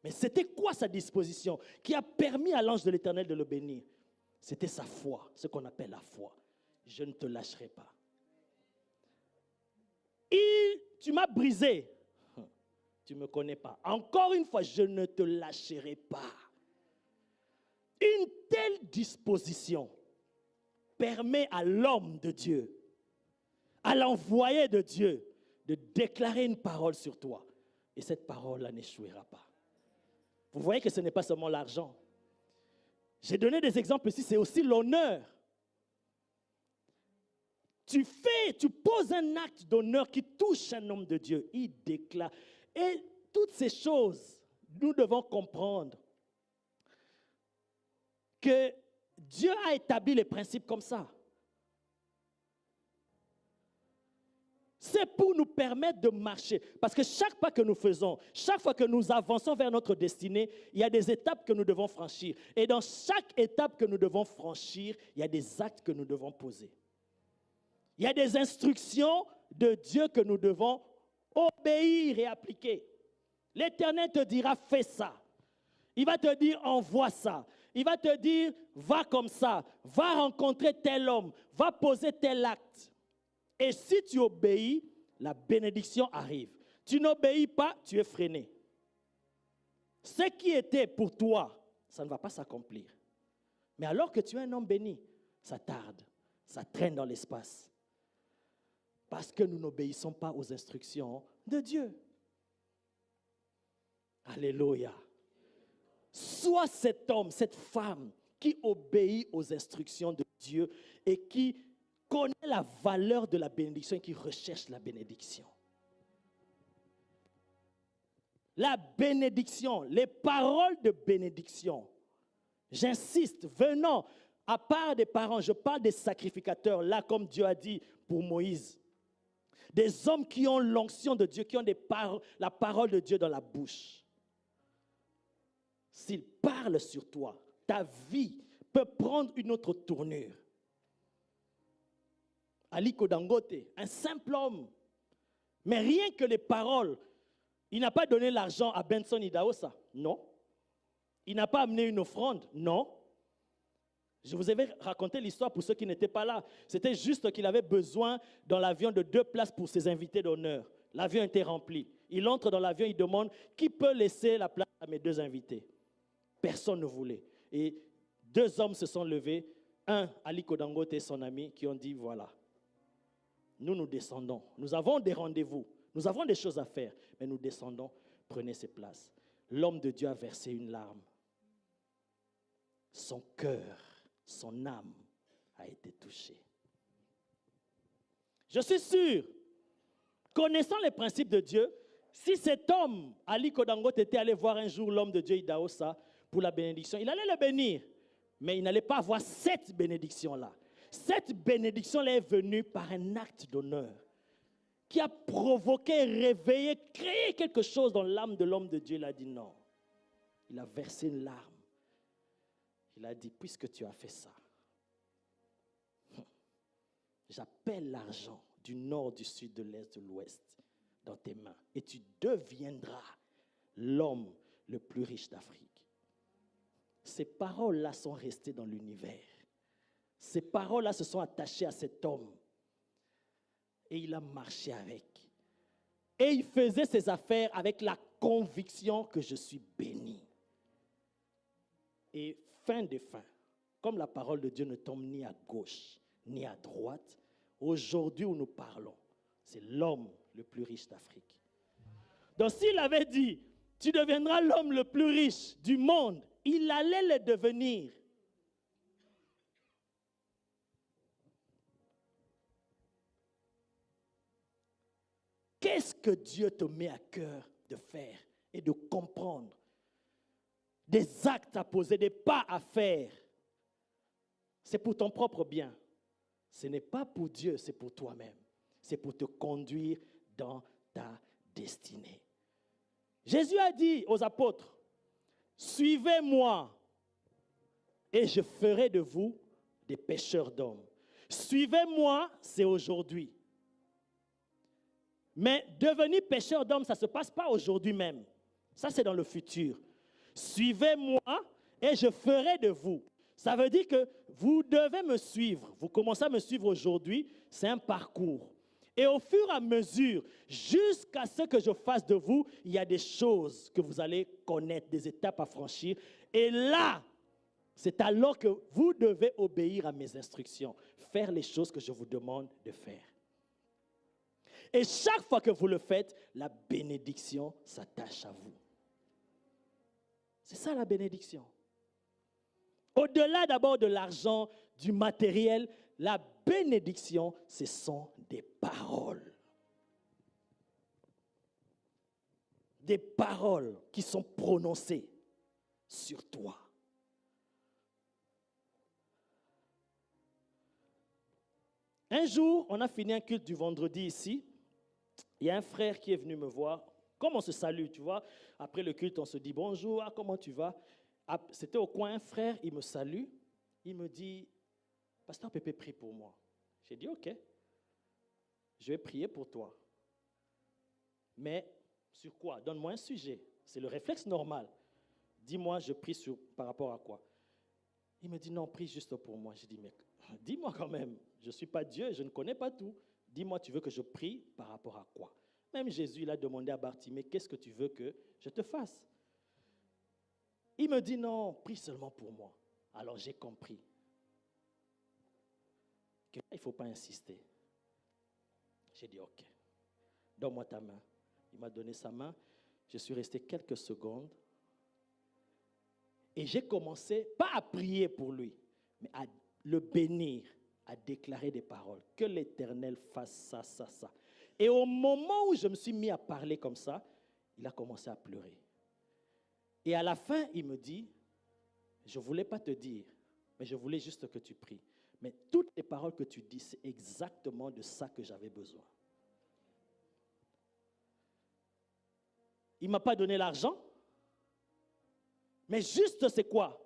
Mais c'était quoi sa disposition qui a permis à l'ange de l'Éternel de le bénir? C'était sa foi, ce qu'on appelle la foi. Je ne te lâcherai pas. Tu m'as brisé. Tu ne me connais pas. Encore une fois, je ne te lâcherai pas. Une telle disposition permet à l'homme de Dieu, à l'envoyé de Dieu, de déclarer une parole sur toi. Et cette parole-là n'échouera pas. Vous voyez que ce n'est pas seulement l'argent. J'ai donné des exemples ici, c'est aussi l'honneur. Tu poses un acte d'honneur qui touche un homme de Dieu. Il déclare. Et toutes ces choses, nous devons comprendre que Dieu a établi les principes comme ça. C'est pour nous permettre de marcher. Parce que chaque pas que nous faisons, chaque fois que nous avançons vers notre destinée, il y a des étapes que nous devons franchir. Et dans chaque étape que nous devons franchir, il y a des actes que nous devons poser. Il y a des instructions de Dieu que nous devons obéir et appliquer. L'Éternel te dira, fais ça. Il va te dire, envoie ça. Il va te dire, va comme ça. Va rencontrer tel homme. Va poser tel acte. Et si tu obéis, la bénédiction arrive. Tu n'obéis pas, tu es freiné. Ce qui était pour toi, ça ne va pas s'accomplir. Mais alors que tu es un homme béni, ça tarde, ça traîne dans l'espace. Parce que nous n'obéissons pas aux instructions de Dieu. Alléluia. Sois cet homme, cette femme qui obéit aux instructions de Dieu et qui connaît la valeur de la bénédiction et qui recherche la bénédiction. La bénédiction, les paroles de bénédiction. J'insiste, venant, à part des parents, je parle des sacrificateurs, là comme Dieu a dit pour Moïse. Des hommes qui ont l'onction de Dieu, qui ont la parole de Dieu dans la bouche. S'ils parlent sur toi, ta vie peut prendre une autre tournure. Aliko Dangote, un simple homme, mais rien que les paroles, il n'a pas donné l'argent à Benson Idahosa, non. Il n'a pas amené une offrande, non. Je vous avais raconté l'histoire pour ceux qui n'étaient pas là. C'était juste qu'il avait besoin dans l'avion de 2 places pour ses invités d'honneur. L'avion était rempli. Il entre dans l'avion, il demande qui peut laisser la place à mes 2 invités. Personne ne voulait. Et 2 hommes se sont levés, un, Aliko Dangote et son ami, qui ont dit voilà, nous descendons. Nous avons des rendez-vous, nous avons des choses à faire, mais nous descendons, prenez ces places. L'homme de Dieu a versé une larme. Son cœur, son âme a été touchée. Je suis sûr, connaissant les principes de Dieu, si cet homme, Aliko Dangote, était allé voir un jour l'homme de Dieu Idahosa pour la bénédiction, il allait le bénir, mais il n'allait pas avoir cette bénédiction-là. Cette bénédiction-là est venue par un acte d'honneur qui a provoqué, réveillé, créé quelque chose dans l'âme de l'homme de Dieu. Il a dit non. Il a versé une larme. Il a dit, puisque tu as fait ça, j'appelle l'argent du nord, du sud, de l'est, de l'ouest dans tes mains et tu deviendras l'homme le plus riche d'Afrique. Ces paroles-là sont restées dans l'univers. Ces paroles-là se sont attachées à cet homme. Et il a marché avec. Et il faisait ses affaires avec la conviction que je suis béni. Et fin des fins, comme la parole de Dieu ne tombe ni à gauche ni à droite, aujourd'hui où nous parlons, c'est l'homme le plus riche d'Afrique. Donc s'il avait dit, tu deviendras l'homme le plus riche du monde, il allait le devenir. Qu'est-ce que Dieu te met à cœur de faire et de comprendre? Des actes à poser, des pas à faire. C'est pour ton propre bien. Ce n'est pas pour Dieu, c'est pour toi-même. C'est pour te conduire dans ta destinée. Jésus a dit aux apôtres, suivez-moi et je ferai de vous des pêcheurs d'hommes. Suivez-moi, c'est aujourd'hui. Mais devenir pêcheur d'hommes, ça ne se passe pas aujourd'hui même. Ça, c'est dans le futur. Suivez-moi et je ferai de vous. Ça veut dire que vous devez me suivre. Vous commencez à me suivre aujourd'hui, c'est un parcours. Et au fur et à mesure, jusqu'à ce que je fasse de vous, il y a des choses que vous allez connaître, des étapes à franchir. Et là, c'est alors que vous devez obéir à mes instructions, faire les choses que je vous demande de faire. Et chaque fois que vous le faites, la bénédiction s'attache à vous. C'est ça la bénédiction. Au-delà d'abord de l'argent, du matériel, la bénédiction, ce sont des paroles. Des paroles qui sont prononcées sur toi. Un jour, on a fini un culte du vendredi ici. Il y a un frère qui est venu me voir. Comme on se salue, tu vois. Après le culte, on se dit bonjour, comment tu vas? C'était au coin, un frère, il me salue. Il me dit, Pasteur Pépé, prie pour moi. J'ai dit, ok, je vais prier pour toi. Mais sur quoi? Donne-moi un sujet. C'est le réflexe normal. Dis-moi, je prie par rapport à quoi? Il me dit, non, prie juste pour moi. J'ai dit, mais dis-moi quand même, je ne suis pas Dieu, je ne connais pas tout. Dis-moi, tu veux que je prie par rapport à quoi? Même Jésus, il a demandé à Bartimée, qu'est-ce que tu veux que je te fasse? Il me dit, non, prie seulement pour moi. Alors j'ai compris. Il ne faut pas insister. J'ai dit, OK, donne-moi ta main. Il m'a donné sa main. Je suis resté quelques secondes. Et j'ai commencé, pas à prier pour lui, mais à le bénir, à déclarer des paroles. Que l'Éternel fasse ça, ça, ça. Et au moment où je me suis mis à parler comme ça, il a commencé à pleurer. Et à la fin, il me dit, je ne voulais pas te dire, mais je voulais juste que tu pries. Mais toutes les paroles que tu dis, c'est exactement de ça que j'avais besoin. Il ne m'a pas donné l'argent, mais juste c'est quoi?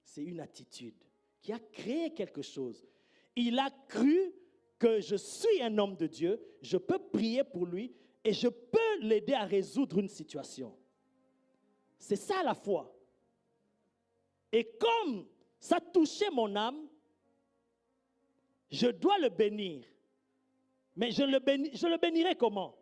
C'est une attitude qui a créé quelque chose. Il a cru que je suis un homme de Dieu, je peux prier pour lui et je peux l'aider à résoudre une situation. C'est ça la foi. Et comme ça touchait mon âme, je dois le bénir. Mais je le bénirai comment?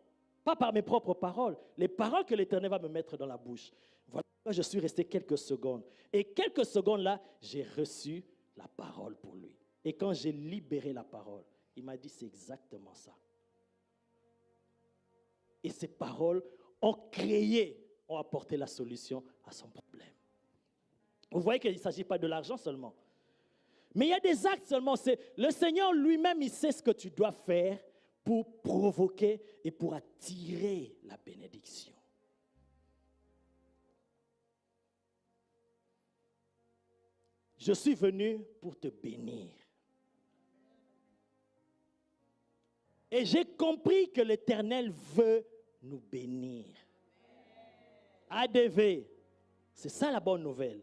Pas par mes propres paroles. Les paroles que l'Éternel va me mettre dans la bouche. Voilà pourquoi je suis resté quelques secondes. Et quelques secondes là, j'ai reçu la parole pour lui. Et quand j'ai libéré la parole, il m'a dit c'est exactement ça. Et ces paroles ont apporté la solution à son problème. Vous voyez qu'il ne s'agit pas de l'argent seulement. Mais il y a des actes seulement. Le Seigneur lui-même, il sait ce que tu dois faire pour provoquer et pour attirer la bénédiction. Je suis venu pour te bénir. Et j'ai compris que l'Éternel veut nous bénir. ADV, c'est ça la bonne nouvelle.